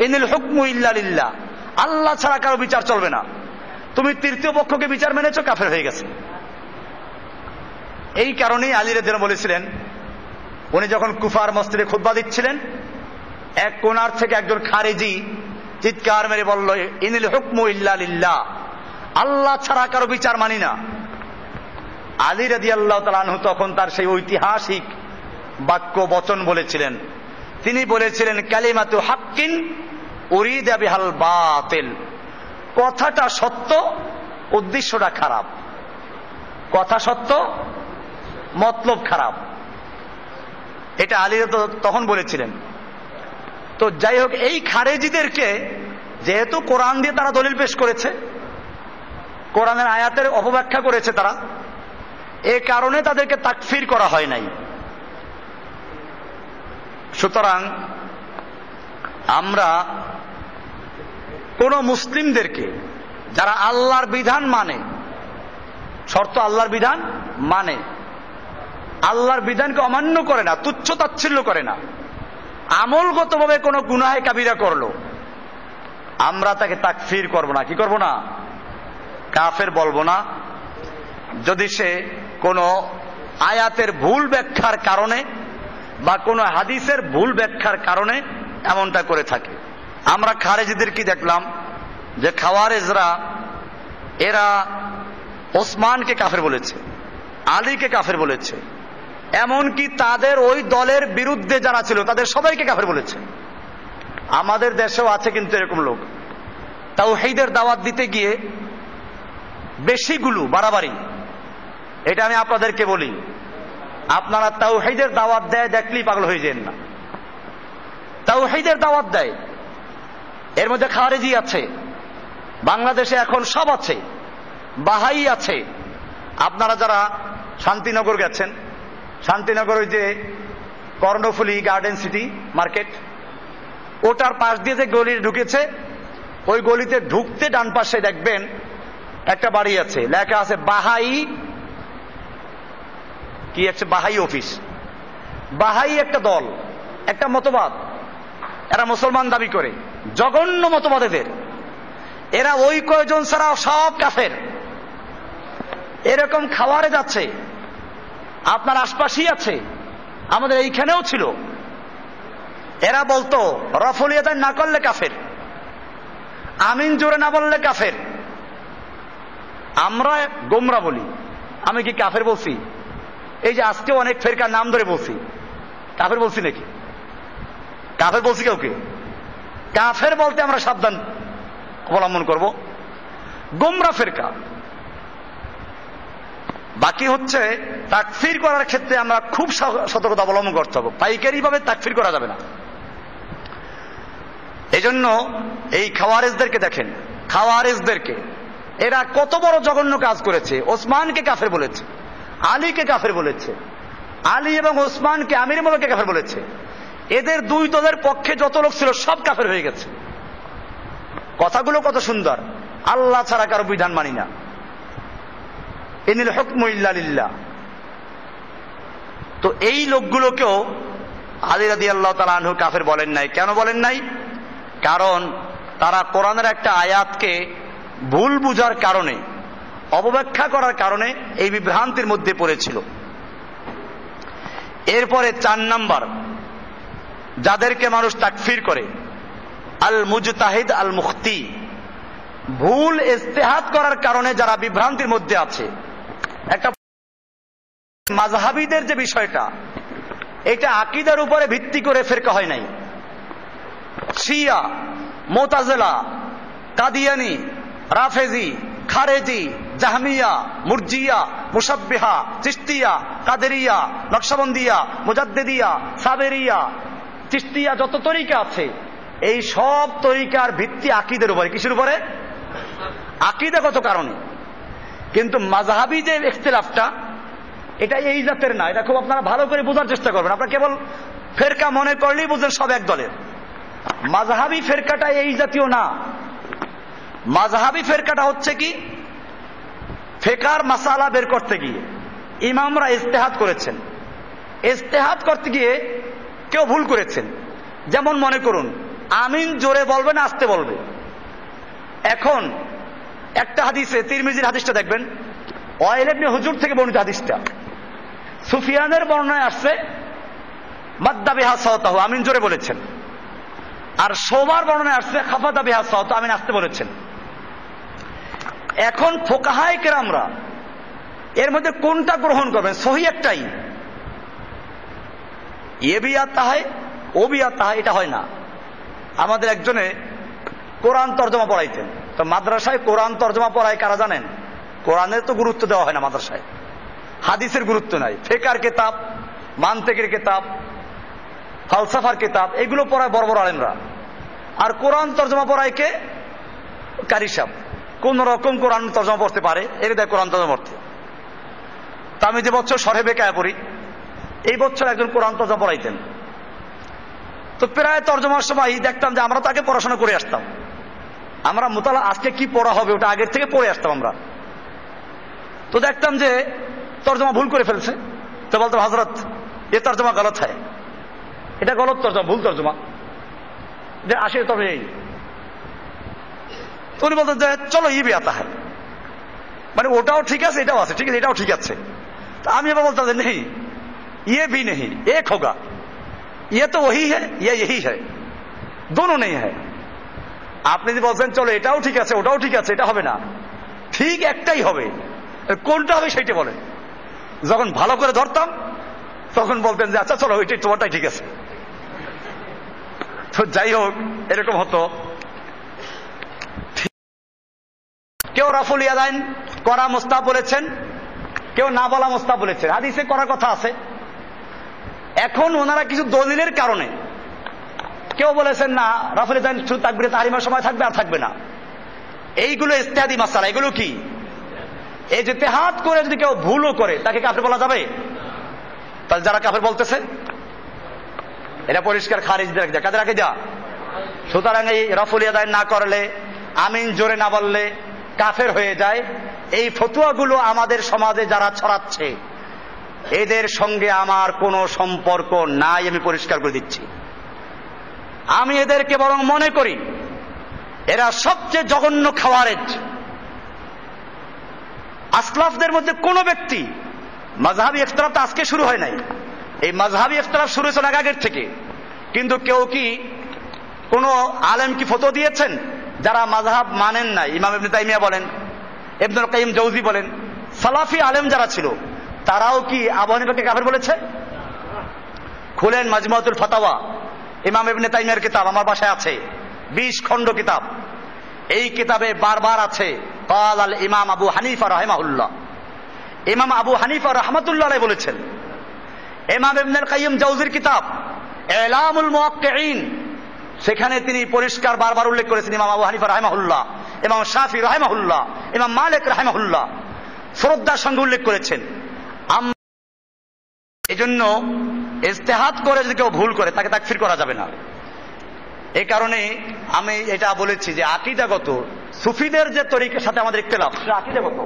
ইনিল হুকমু ইল্লা লিল্লাহ, আল্লাহ ছাড়া কারো বিচার চলবে না। তুমি তৃতীয় পক্ষকে বিচার মেনেছো, কাফের হয়ে গেছে। এই কারণেই আলী রাদিয়াল্লাহু বলেছিলেন, উনি যখন কুফার মসজিদে খুতবা দিচ্ছিলেন, এক কোনার থেকে একজন খারেজি চিৎকার মেরে বলল ইনিল হুকমু ইল্লা লিল্লাহ, আল্লাহ ছাড়া কারো বিচার মানি না। আলী রাদিয়াল্লাহু তাআলা আনহু তখন তার সেই ঐতিহাসিক বাক্য বচন বলেছিলেন। তিনি বলেছিলেন কালিমাতু হাক্কিন উরিদা বিহাল বাতিল, কথাটা সত্য উদ্দেশ্যটা খারাপ, কথা সত্য মতলব খারাপ, এটা আলী তখন বলেছিলেন। তো যাই হোক, এই খারেজিদেরকে যেহেতু কোরআন দিয়ে তারা দলিল পেশ করেছে, কোরআনের আয়াতের অপব্যাখ্যা করেছে তারা, এ কারণে তাদেরকে তাকফির করা হয় নাই। সুতরাং আমরা কোন মুসলিমদেরকে যারা আল্লাহর বিধান মানে, শর্ত আল্লাহর বিধান মানে, আল্লাহর বিধানকে অমান্য করে না, তুচ্ছ তাচ্ছিল্য করে না, আমলগতভাবে কোনো গুনাহে কাবিরা করলো, আমরা তাকে তাকফির করব না। কি করব না? কাফের বলবো না, যদি সে কোনো আয়াতের ভুল ব্যাখ্যার কারণে বা কোনো হাদিসের ভুল ব্যাখ্যার কারণে এমনটা করে থাকে। আমরা খারেজিদের কি দেখলাম যে খাওয়ারেজরা এরা ওসমানকে কাফের বলেছে, আলীকে কাফের বলেছে, এমনকি তাদের ওই দলের বিরুদ্ধে যারা ছিল তাদের সবাইকে কাফের বলেছে। আমাদের দেশেও আছে কিন্তু এরকম লোক, তাওহীদের দাওয়াত দিতে গিয়ে বেশিগুলো বাড়াবাড়ি। এটা আমি আপনাদেরকে বলি, আপনারা তাওহীদের দাওয়াত দেয় দেখলেই পাগল হয়ে যান না। তাওহীদের দাওয়াত দেয়, এর মধ্যে খারেজি আছে, বাংলাদেশে এখন সব আছে, বাহাই আছে। আপনারা যারা শান্তিনগর গেছেন, শান্তিনগর ওই যে কর্ণফুলী গার্ডেন সিটি মার্কেট, ওটার পাশ দিয়ে যে গলি ঢুকেছে, ওই গলিতে ঢুকতে ডান পাশে দেখবেন একটা বাড়ি আছে, লেখা আছে বাহাই, কি একটা বাহাই অফিস। বাহাই একটা দল, একটা মতবাদ, এরা মুসলমান দাবি করে, জঘন্য মতবাদ এদের। এরা ওই কয়জন ছাড়া সব কাফের। এরকম খাওয়ারে যাচ্ছে, আপনার আশপাশেই আছে, আমাদের এইখানেও ছিল। এরা বলতো রফল ইয়াদান না করলে কাফের, আমিন জোরে না বললে কাফের। আমরা গোমরা বলি, আমি কি কাফের বলছি? এই যে আজকে অনেক ফেরকার নাম ধরে বলছি, কাফের বলছি নাকি? কাফের বলছি কাউকে? কাফের বলতে আমরা সাবধান অবলম্বন করব, গোমরা ফেরকা। বাকি হচ্ছে তাকফির করার ক্ষেত্রে আমরা খুব সতর্কতা অবলম্বন করতে হবে। পাইকারি ভাবে তাকফির করা যাবে না। এজন্য এই খাওয়ারিজদেরকে দেখেন, খাওয়ারিজদেরকে এরা কত বড় জঘন্য কাজ করেছে। ওসমানকে কাফের বলেছে, আলীকে কাফের বলেছে, আলী এবং ওসমানকে আমির মুলকে কাফের বলেছে। এদের দুই দলের পক্ষে যত লোক ছিল সব কাফের হয়ে গেছে। কথাগুলো কত সুন্দর, আল্লাহ ছাড়া কারো বিধান মানি না, ইনিল হুকমু ইল্লা লিল্লাহ। তো এই লোকগুলোকেও আলী রাদিয়াল্লাহু তাআলা আনহু কাফের বলেন নাই। কেন বলেন নাই? কারণ তারা কোরআনের একটা আয়াতকে ভুল বুঝার কারণে, অবব্যাখ্যা করার কারণে এই বিভ্রান্তির মধ্যে পড়েছিল। এরপরে 4 নাম্বার, যাদেরকে মানুষ তাকফির করে, আল মুজতাহিদ আল মুখতি, ভুল ইজতিহাদ করার কারণে যারা বিভ্রান্তির মধ্যে আছে। একটা মাযহাবীদের যে বিষয়টা, এটা আকীদার উপরে ভিত্তি করে ফিরকা হয় নাই। শিয়া, মুতাজিলা, কাদিয়ানি, রাফেজি, খারেজি, জাহমিয়া, মুরজিয়া, মুশাব্বিহা, চিশতিয়া, কাদেরিয়া, নকশবন্দিয়া, মুজাদ্দিদিয়া, সাবেরিয়া, চিশতিয়া, যত তরিকা আছে এই সব তরিকার ভিত্তি আকীদার উপরে। কিসের উপরে? আকীদাগত কারণে। কিন্তু মাযহাবী যে ইখতিলাফটা, এটা এই জাতের না। এটা খুব আপনারা ভালো করে বোঝার চেষ্টা করবেন। আপনারা কেবল ফেরকা মনে করলেই বুঝেন সব এক দলের। মাযহাবী ফেরকাটা এই জাতীয় না। মাযহাবী ফেরকাটা হচ্ছে কি, ফিকহার মাসালা বের করতে গিয়ে ইমামরা ইজতিহাদ করেছেন, ইজতিহাদ করতে গিয়ে কেউ ভুল করেছেন। যেমন মনে করুন আমিন জোরে বলবে না আস্তে বলবে। এখন একটা হাদিসে, তিরমিজির হাদিসটা দেখবেন, ওয়াইল ইবনে হুজুর থেকে বর্ণিত হাদিসটা, সুফিয়ানের বর্ণনায় আসছে মাদ্দা বিহা সাওতাহু, আমিন জোরে বলেছেন। আর শোবার বর্ণনায় আসছে খাফাদা বিহা সাওতাহু, আমিন আস্তে বলেছেন। এখন ফুকাহায়ে কেরামরা এর মধ্যে কোনটা গ্রহণ করবেন? সহি একটাই, এ ভি আতা হয় ও ভি আতা হয়, এটা হয় না। আমাদের একজনে কোরআন তর্জমা পড়াইতেন। তো মাদ্রাসায় কোরআন তর্জমা পড়ায় কারা জানেন? কোরআনের তো গুরুত্ব দেওয়া হয় না মাদ্রাসায়, হাদিসের গুরুত্ব নাই। ফিকহার কিতাব, মানতিকের কিতাব, ফালসাফার কিতাব, এগুলো পড়ায় বড় বড় আলেমরা। আর কোরআন তর্জমা পড়ায় কে? কারি সাহেব। কোন রকম কোরআন তর্জমা পড়তে পারে, এর দেয় কোরআন তর্জমা পড়তে। তা আমি যে বছর শরহে বেকায় পড়ি, এই বছর একজন কোরআন তর্জমা পড়াইতেন। তো প্রায় তর্জমার সময় দেখতাম যে আমরা তো আগে পড়াশোনা করে আসতাম, আমরা মুতালা আজকে কি পড়া হবে ওটা আগের থেকে পড়ে আসতাম আমরা। তো দেখতাম যে তর্জমা ভুল করে ফেলছে। তো বলতাম হযরত এ তর্জমা গলত হয়, এটা গলত তর্জমা, ভুল তর্জমা, যে আসে তবে এই। তো উনি বলতেন যে চলো ই ভি আতা হয়, মানে ওটাও ঠিক আছে এটাও আছে, ঠিক আছে এটাও ঠিক আছে। তো আমি এবার বলতাম যে নেই, ये भी नहीं, एक होगा, ये तो वही है, ये यही है, दोनों नहीं है। আপনি যদি বলছেন চলো এটাও ঠিক আছে ওটাও ঠিক আছে, এটা হবে না, ঠিক একটাই হবে, কোনটা হবে সেইটা বলেন। যখন ভালো করে ধরতাম তখন বলতেন যে আচ্ছা চলো ওইটাই তোমারটাই ঠিক আছে। তো যাই হোক, এরকম হতো। কেউ রাফুল ইয়াদাইন করা মুস্তাহাব বলেছেন, কেউ না বলা মুস্তাহাব বলেছেন, হাদিসে করার কথা আছে। এখন ওনারা কিছু দলিলের কারণে কেউ বলেছেন না রাফুল ইয়াদাইন শুধু তাকবীরে তাহরিমার সময় থাকবে আর থাকবে না। এইগুলো ইজতিহাদি মাসালা। এগুলো কি? এই যে ইজতিহাদ করে যদি কেউ ভুলও করে তাকে কাফের বলা যাবে? তাহলে যারা কাফের বলতেছে এটা পরিষ্কার খারিজদের আকিদা। কাদের আকিদা? সুতরাং এই রাফুল ইয়াদাইন না করলে, আমিন জোরে না বললে কাফের হয়ে যায়। এই ফতোয়াগুলো আমাদের সমাজে যারা ছড়াচ্ছে এদের সঙ্গে আমার কোনো সম্পর্ক নাই, আমি পরিষ্কার করে দিচ্ছি। আমি এদেরকে বরং মনে করি এরা সবচেয়ে জঘন্য খাওয়ারেজ। আসলাফদের মধ্যে কোন ব্যক্তি, মাযহাবী ইখতিলাফ তো আজকে শুরু হয় নাই, এই মাযহাবী ইখতিলাফ শুরু হয়েছে আগের থেকে। কিন্তু কেউ কি কোন আলেম কি ফতোয়া দিয়েছেন যারা মাযহাব মানেন নাই? ইমাম ইবনে তাইমিয়া বলেন, ইবনুল কাইয়িম জাওজি বলেন, সালাফি আলেম যারা ছিল তারাও কি আবু হানিফাকে কাফের বলেছে? খুলেন মাজমুআতুল ফাতাওয়া, ইমাম ইবনে তাইমিয়ার কিতাব আমার বাসায় আছে, 20 খণ্ড কিতাব। এই কিতাবে বারবার আছে ক্বাল আল ইমাম আবু হানিফা রাহিমাহুল্লাহ। ইমাম আবু হানিফা রাহমাতুল্লাহ আলাইহি বলেছেন। ইমাম ইবনুল কাইয়িম জাওজির কিতাব ইলামুল মুওয়াক্কিঈন, সেখানে তিনি পরিষ্কার বারবার উল্লেখ করেছেন, ইমাম আবু হানিফা রাহিমাহুল্লাহ, ইমাম শাফি রাহিমাহুল্লাহ, ইমাম মালিক রাহিমাহুল্লাহ শ্রদ্ধার সঙ্গে উল্লেখ করেছেন। এজন্য ইজতিহাদ করে যদি কেউ ভুল করে তাকে তাকফির করা যাবে না। এই কারণে আমি এটা বলেছি যে আকীদাগত সুফিদের যে তরিকার সাথে আমাদের ইখতিলাফ, সেটা আকীদাগত।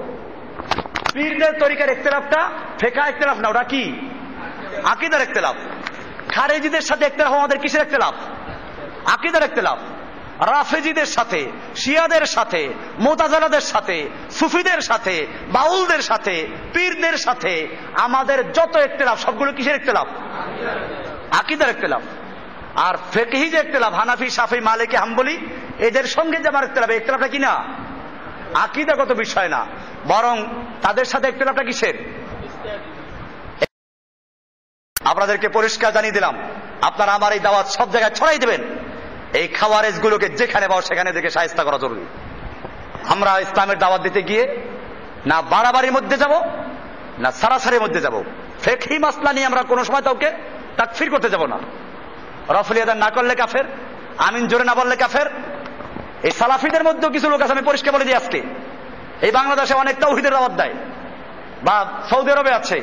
পীরদের তরিকার ইখতিলাফটা ফিকহ ইখতিলাফ না, ওটা কি? আকীদার ইখতিলাফ। খারেজিদের সাথে ইখতিলাফ আমাদের কিসের ইখতিলাফ? আকীদার ইখতিলাফ। রাফেজিদের সাথে, শিয়াদের সাথে, মুতাজিলাদের সাথে, সুফিদের সাথে, বাউলদের সাথে, পীরদের সাথে আমাদের যত ইখতিলাফ সবগুলো কিসের ইখতিলাফ? আকীদার ইখতিলাফ। আর ফিকহি যে ইখতিলাফ, হানাফি, শাফি, মালিকি, হাম্বলি, এদের সঙ্গে যে আমার ইখতিলাফ, ইখতিলাফটা কি না? আকীদাগত বিষয় না, বরং তাদের সাথে ইখতিলাফটা কিসের? আপনাদেরকে পরিষ্কার জানিয়ে দিলাম, আপনারা আমার এই দাওয়াত সব জায়গায় ছড়াই দেবেন। এই খাওয়ারেজ গুলোকে যেখানে পাও সেখানে দেখে শায়েস্তা করা জরুরি। আমরা ইসলামের দাওয়াত দিতে গিয়ে না বাড়াবাড়ির মধ্যে যাব, না সারাসারির মধ্যে যাব। ফিকহি মাসলা নিয়ে আমরা কোনো সময় কাউকে তাকফির করতে যাব না। রফল ইয়াদান না করলে কাফের, আমিন জোরে না বললে কাফের। এই সালাফিদের মধ্যেও কিছু লোক আছে, আমি পরিষ্কার বলে দিই আজকে, এই বাংলাদেশে অনেক তাওহীদের দাওয়াত দেয়, বা সৌদি আরবে আছে,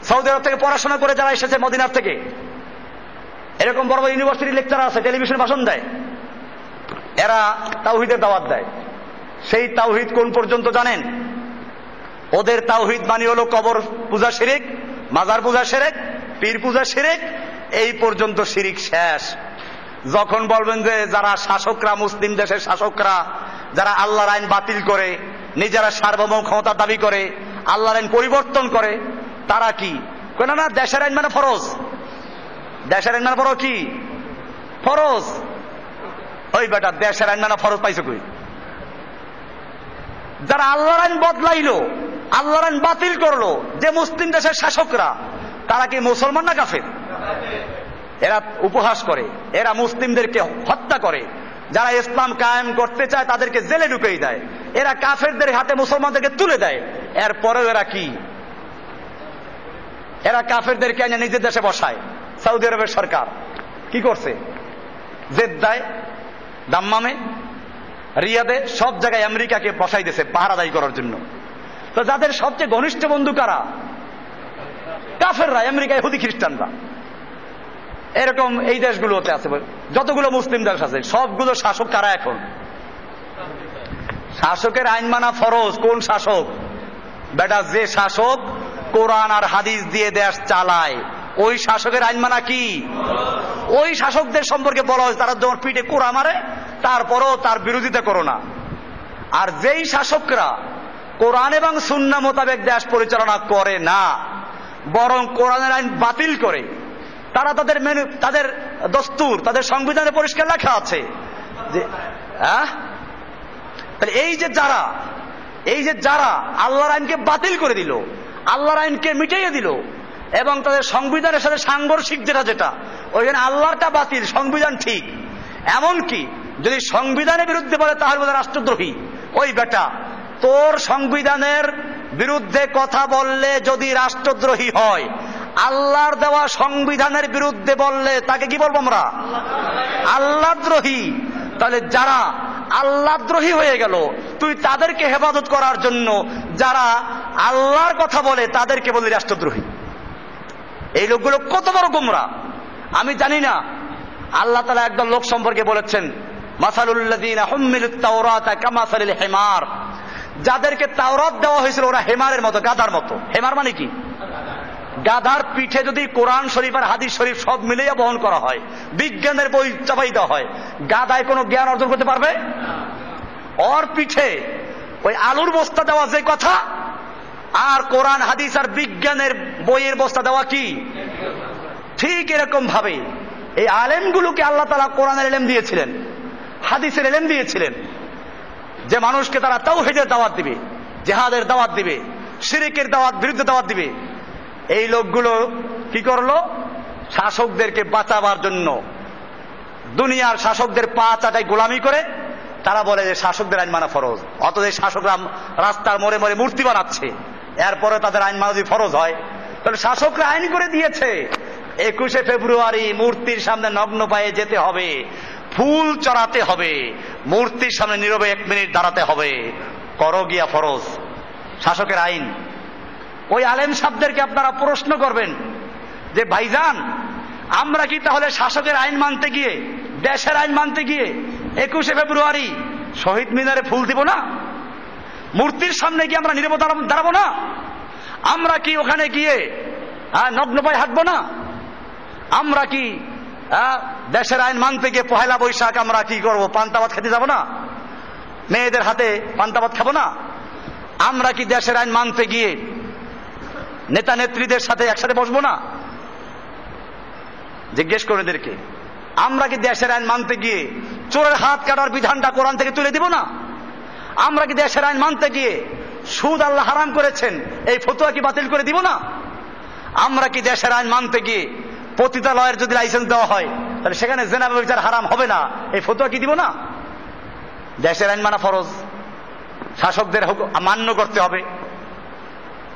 সৌদি আরব থেকে পড়াশোনা করে যারা এসেছে মদিনার থেকে, এরকম বড় বড় ইউনিভার্সিটি লেকচারার আছে, টেলিভিশন ভাষণ দেয়, এরা তাওহীদের দাওয়াত দেয়। সেই তাওহীদ কোন পর্যন্ত জানেন? ওদের তাওহীদ মানে হলো কবর পূজা শিরিক, মাজার পূজা শিরিক, পীর পূজা শিরিক, এই পর্যন্ত শিরিক শেষ। যখন বলবেন যে যারা শাসকরা, মুসলিম দেশের শাসকরা যারা আল্লাহর আইন বাতিল করে, নিজেরা সার্বভৌম ক্ষমতার দাবি করে, আল্লাহর আইন পরিবর্তন করে, তারা কি কেন না দেশের আইন মানে ফরজ, দেশের আইন মানে বড় কি ফরজ। ওই বেটা দেশের আইন মানে ফরজ পাইছে কই? যারা আল্লাহর আইন বদলাইলো, আল্লাহর আইন বাতিল করলো, যে মুসলিম দেশের শাসকরা, তারা কি মুসলমান না কাফের? এরা উপহাস করে, এরা মুসলিমদেরকে হত্যা করে, যারা ইসলাম কায়েম করতে চায় তাদেরকে জেলে ঢুকিয়ে দেয়, এরা কাফেরদের হাতে মুসলমানদেরকে তুলে দেয়। এরপরেও এরা কি? এরা কাফেরদেরকে এনে নিজের দেশে বসায়। সৌদি আরবের সরকার কি করছে? জেদ্দায়, দাম্মামে, রিয়াদে, সব জায়গায় আমেরিকাকে বসাই দিয়েছে পাহারাদারি করার জন্য। তো যাদের সবচেয়ে ঘনিষ্ঠ বন্ধু কারা? কাফেররা, আমেরিকা, ইহুদি, খ্রিস্টানরা। এরকম এই দেশগুলোতে আছে, যতগুলো মুসলিম দেশ আছে সবগুলো শাসক কারা এখন? শাসকের আইন মানা ফরজ। কোন শাসক? বেটা যে শাসক কোরআন আর হাদিস দিয়ে দেশ চালায়, ওই শাসকের আইন মানা কি? ওই শাসকদের সম্পর্কে বলা হয়েছে তারা যখন পিঠে কোড়া মারে তারপরও তার বিরোধিতা করো না। আর যেই শাসকরা কোরআন এবং সুন্নাহ মোতাবেক দেশ পরিচালনা করে না, বরং কোরআনের আইন বাতিল করে, তারা তাদের দস্তুর, তাদের সংবিধানে পরিষ্কার লেখা আছে যে তাহলে এই যে যারা আল্লাহর আইনকে বাতিল করে দিল, আল্লাহর আইনকে মিটাইয়ে দিল, এবং তাদের সংবিধানের সাথে সাংঘর্ষিক যেটা ওইখানে আল্লাহটা বাতিল, সংবিধান ঠিক, এমনকি যদি সংবিধানের বিরুদ্ধে বলে তাহলে বোধহয় রাষ্ট্রদ্রোহী। ওই বেটা, তোর সংবিধানের বিরুদ্ধে কথা বললে যদি রাষ্ট্রদ্রোহী হয়, আল্লাহর দেওয়া সংবিধানের বিরুদ্ধে বললে তাকে কি বলবো আমরা? আল্লাহদ্রোহী। তাহলে যারা আল্লাহদ্রোহী হয়ে গেল, তুই তাদেরকে হেফাজত করার জন্য যারা আল্লাহর কথা বলে তাদেরকে বলি রাষ্ট্রদ্রোহী। এই লোকগুলো কত বড় গোমরা আমি জানি না। আল্লাহ তাআলা একদল লোক সম্পর্কে বলেছেন, মাসালুল্লাযীনা হুম্মিলুত তাওরাতা কামাসালিল হিমার, যাদেরকে তাওরাত দেওয়া হয়েছিল ওরা হেমারের মতো, গাধার মতো। হেমার মানে কি? গাধার পিঠে যদি কোরআন শরীফ আর হাদিস শরীফ সব মিলিয়ে বহন করা হয়, বিজ্ঞানের বই চাপাই দেওয়া হয়, গাধায় কোনো জ্ঞান অর্জন করতে পারবে? ওর পিঠে ওই আলুর বস্তা দেওয়া যে কথা, আর কোরআন হাদিস আর বিজ্ঞানের বইয়ের বস্তা দেওয়া কি? ঠিক এরকম ভাবে এই আলেমগুলোকে আল্লাহ তাআলা কোরআনের ইলম দিয়েছিলেন, হাদিসের ইলম দিয়েছিলেন, যে মানুষকে তারা তাওহীদের দাওয়াত দিবে, জিহাদের দাওয়াত দিবে, শিরকের বিরুদ্ধে দাওয়াত দিবে। এই লোকগুলো কি করলো? শাসকদেরকে বাঁচাবার জন্য দুনিয়ার শাসকদের পা চাটাই গোলামি করে তারা বলে যে শাসকদের আইন মানা ফরজ। অথচ শাসকরা রাস্তার মোড়ে মোড়ে মূর্তি বানাচ্ছে, এরপরে তাদের আইন মানা যদি ফরজ হয়, তাহলে শাসকরা আইন করে দিয়েছে 21শে ফেব্রুয়ারি মূর্তির সামনে নগ্ন পায়ে যেতে হবে, ফুল চড়াতে হবে, মূর্তির সামনে নীরবে 1 মিনিট দাঁড়াতে হবে, করো গিয়া ফরজ। শাসকের আইন। ওই আলেম সাহেবদেরকে আপনারা প্রশ্ন করবেন যে ভাইজান, আমরা কি তাহলে শাসকের আইন মানতে গিয়ে, দেশের আইন মানতে গিয়ে 21শে ফেব্রুয়ারি শহীদ মিনারে ফুল দিব না? মূর্তির সামনে গিয়ে আমরা নীরবে দাঁড়াবো না? আমরা কি ওখানে গিয়ে নগ্ন পায়ে হাঁটবো না? আমরা কি দেশের আইন মানতে গিয়ে 1লা বৈশাখ আমরা কি করবো? পান্তাভাত খেতে যাবো না? মেয়েদের হাতে পান্তাভাত খাবো না? আমরা কি দেশের আইন মানতে গিয়ে নেতা নেত্রীদের সাথে একসাথে বসবো না? জিজ্ঞেস করুন এদেরকে। আমরা কি দেশের আইন মানতে গিয়ে চোরের হাত কাটার বিধানটা কোরআন থেকে তুলে দিব না? আমরা কি দেশের আইন মানতে গিয়ে সুদ আল্লাহ হারাম করেছেন এই ফতোয়া কি বাতিল করে দিব না? আমরা কি দেশের আইন মানতে গিয়ে পতিতালয়ের যদি লাইসেন্স দেওয়া হয় তাহলে সেখানে জেনা ব্যভিচার হারাম হবে না এই ফতোয়া কি দিব না? দেশের আইন মানা ফরজ, শাসকদের মান্য করতে হবে।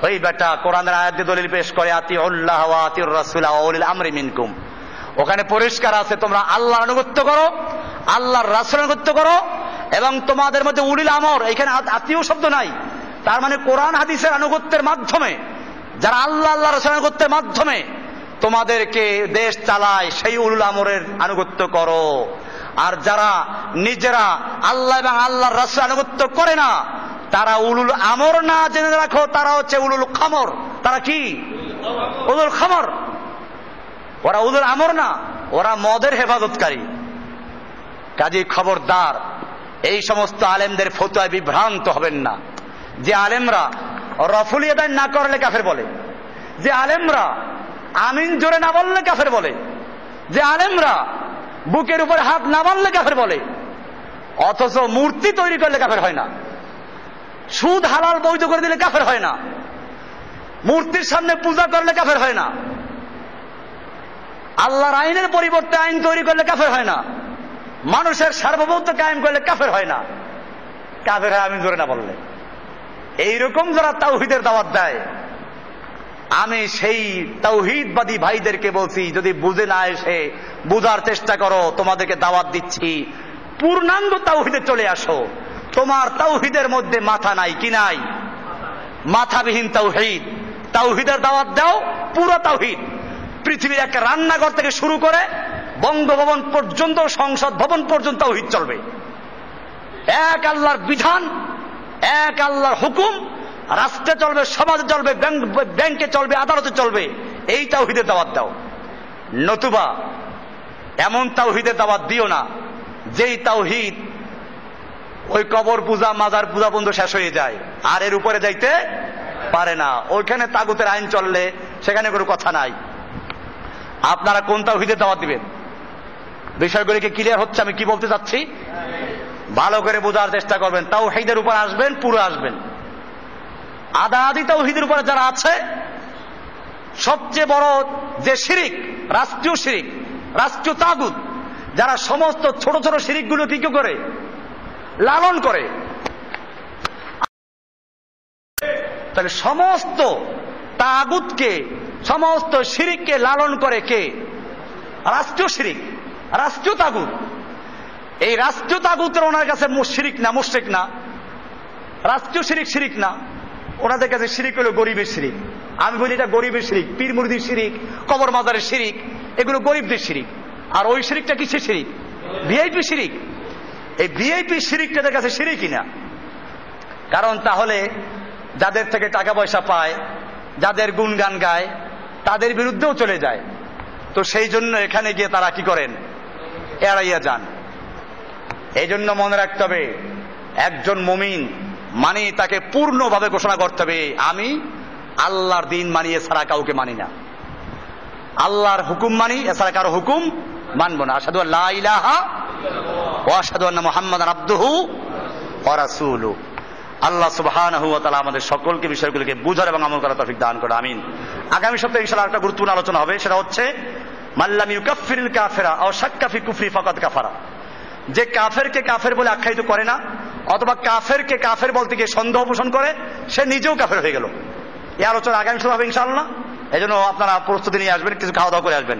ওই বেটা কোরআনের আয়াত দিয়ে দলিল পেশ করে আতিউল্লাহ ওয়া আতিউর রাসূল ওয়া উলিল আমরি মিনকুম। ওখানে পরিষ্কার আছে তোমরা আল্লাহর আনুগত্য করো, আল্লাহর রাসূলের আনুগত্য করো, এবং তোমাদের মধ্যে উলিল আমর, এখানে আত্মীয় শব্দ নাই। তার মানে কোরআন হাদিসের আনুগত্যের মাধ্যমে, যারা আল্লাহ রাসূলের আনুগত্যের মাধ্যমে তোমাদেরকে দেশ চালায়, সেই উলুল আমরের আনুগত্য করো। আর যারা নিজেরা আল্লাহ এবং আল্লাহর রাসূলের আনুগত্য করে না, তারা উলুল আমর না, জেনে রাখো তারা হচ্ছে উলুল খামর। তারা কি? উলুল খামর। ওরা উলুল আমর না, ওরা মদের হেফাজতকারী। কাজী খবরদার, এই সমস্ত আলেমদের ফতোয়ায় বিভ্রান্ত হবেন না। যে আলেমরা রফুলি আদায় না করলে কাফের বলে, যে আলেমরা আমিন জোরে না বললে কাফের বলে, যে আলেমরা বুকের উপর হাত না বাঁধলে কাফের বলে, অথচ মূর্তি তৈরি করলে কাফের হয় না, সুদ হালাল বৈধ করে দিলে কাফের হয় না, মূর্তির সামনে পূজা করলে কাফের হয় না, আল্লাহর আইনের পরিবর্তে আইন তৈরি করলে কাফের হয় না, মানুষের সার্বভৌমত্ব কায়েম করলে কাফের হয় না। কাফের হয় আমিন জোরে না বললে। এইরকম যারা তাওহীদের দাওয়াত দেয়, আমি সেই তাওহীদবাদী ভাইদেরকে বলছি, যদি বুঝে না এসে বুঝার চেষ্টা করো, তোমাদেরকে দাওয়াত দিচ্ছি পূর্ণাঙ্গ তাওহীদে চলে আসো। তোমার তাওহীদের মধ্যে মাথা নাই, কি নাই? মাথাবিহীন তাওহীদ। তাওহীদের দাওয়াত দাও, পুরো তাওহীদ। পৃথিবীর একটা রান্নাঘর থেকে শুরু করে বঙ্গভবন পর্যন্ত, সংসদ ভবন পর্যন্ত তাওহীদ চলবে। এক আল্লাহর বিধান, এক আল্লাহর হুকুম রাষ্ট্রে চলবে, সমাজে চলবে, ব্যাংকে চলবে, আদালতে চলবে। এই তাওহীদের দাওয়াত দাও। নতুবা এমন তাওহীদের দাওয়াত দিও না যেই তাওহীদ ওই কবর পূজা, মাজার পূজা পর্যন্ত শেষ হয়ে যায়, আর এর উপরে যাইতে পারে না। ওইখানে তাগুতের আইন চললে সেখানে কোনো কথা নাই। আপনারা কোন তাওহীদের দাওয়াত দিবেন? বিষয়গুলিকে ক্লিয়ার হচ্ছে আমি কি বলতে চাচ্ছি? ভালো করে বোঝার চেষ্টা করবেন। তাওহীদের উপর আসবেন, পুরো আসবেন। আদা আদি তাওহীদের উপরে যারা আছে, সবচেয়ে বড় যে শিরিক, রাষ্ট্রীয় শিরিক, রাষ্ট্রীয় তাগুত, যারা সমস্ত ছোট ছোট শিরিকগুলো কি করে লালন করে, তাহলে সমস্ত তাগুতকে, সমস্ত শিরিককে লালন করে কে? রাষ্ট্রীয় শিরিক, রাষ্ট্রীয় তাগুত। এই রাষ্ট্রীয় তাগুতের ওনার কাছে শিরিক না, মুশরিক না, রাষ্ট্রীয় শিরিক শিরিক না। ওনাদের কাছে শিরিক হলো গরিবের শিরিক। আমি বলি এটা গরিবের শিরিক, পীর মুরিদির শিরিক, কবর মাজারের শিরিক, এগুলো গরিবদের শিরিক। আর ওই শিরিকটা কিসের শিরিক? ভিআইপি শিরিক। এই ভিআইপি শিরিকটা তাদের কাছে শিরিকই না। কারণ তাহলে যাদের থেকে টাকা পয়সা পায়, যাদের গুণগান গায়, তাদের বিরুদ্ধেও চলে যায়। তো সেই জন্য এখানে গিয়ে তারা কি করেন? এড়াইয়া যান। এই জন্য মনে রাখতে হবে, একজন মুমিন মানে তাকে পূর্ণভাবে ঘোষণা করতে হবে, আমি আল্লাহর দিন মানি, এছাড়া কাউকে মানি না। আল্লাহর হুকুম মানি, এছাড়া কারো হুকুম মানব না। আশহাদু আল্লা ইলাহা ওয়া আশহাদু আন্না মুহাম্মাদান আবদুহু ওয়া রাসূলুহু। আল্লাহ সুবহানাহু ওয়া তাআলা আমাদের সকলকে বিষয়গুলোকে বুঝার এবং আমল করার তৌফিক দান করে, আমিন। আগামী সপ্তাহে ইনশাআল্লাহ একটা গুরুত্বপূর্ণ আলোচনা হবে, সেটা হচ্ছে মাল্লাম ইউকাফফিরুল কাফিরা আও শাক্কা ফি কুফরি ফাকাদ কাফারা। যে কাফেরকে কাফের বলে আখ্যায়িত করে না, অথবা কাফেরকে কাফের বলতে গিয়ে সন্দেহ পোষণ করে, সে নিজেও কাফের হয়ে গেল। এই আলোচনা আগামী সপ্তাহে হবে ইনশাআল্লাহ। এই জন্য আপনারা প্রস্তুতি নিয়ে আসবেন, কিছু খাওয়া দাওয়া করে আসবেন।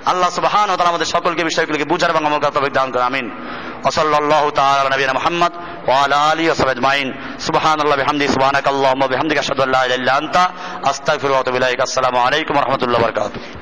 আল্লাহ সুবহানাহু ওয়া তাআলা আমাদের সকলকে বিষয়গুলোকে বুঝার এবং আমল করার তৌফিক দান করেন। আমিন। ওয়া সাল্লাল্লাহু তাআলা আলা নবিয়িনা মুহাম্মদ ওয়া আলা আলিহি ওয়া সাহবিহি আজমাইন। সুবহানাল্লাহি ওয়া বিহামদিহি সুবহানাকাল্লাহুম্মা ওয়া বিহামদিকা আশহাদু আল্লা ইলাহা ইল্লা আনতা আস্তাগফিরুকা ওয়া আতুবু ইলাইক। আসসালামু আলাইকুম ওয়া রাহমাতুল্লাহি ওয়া বারাকাতুহু।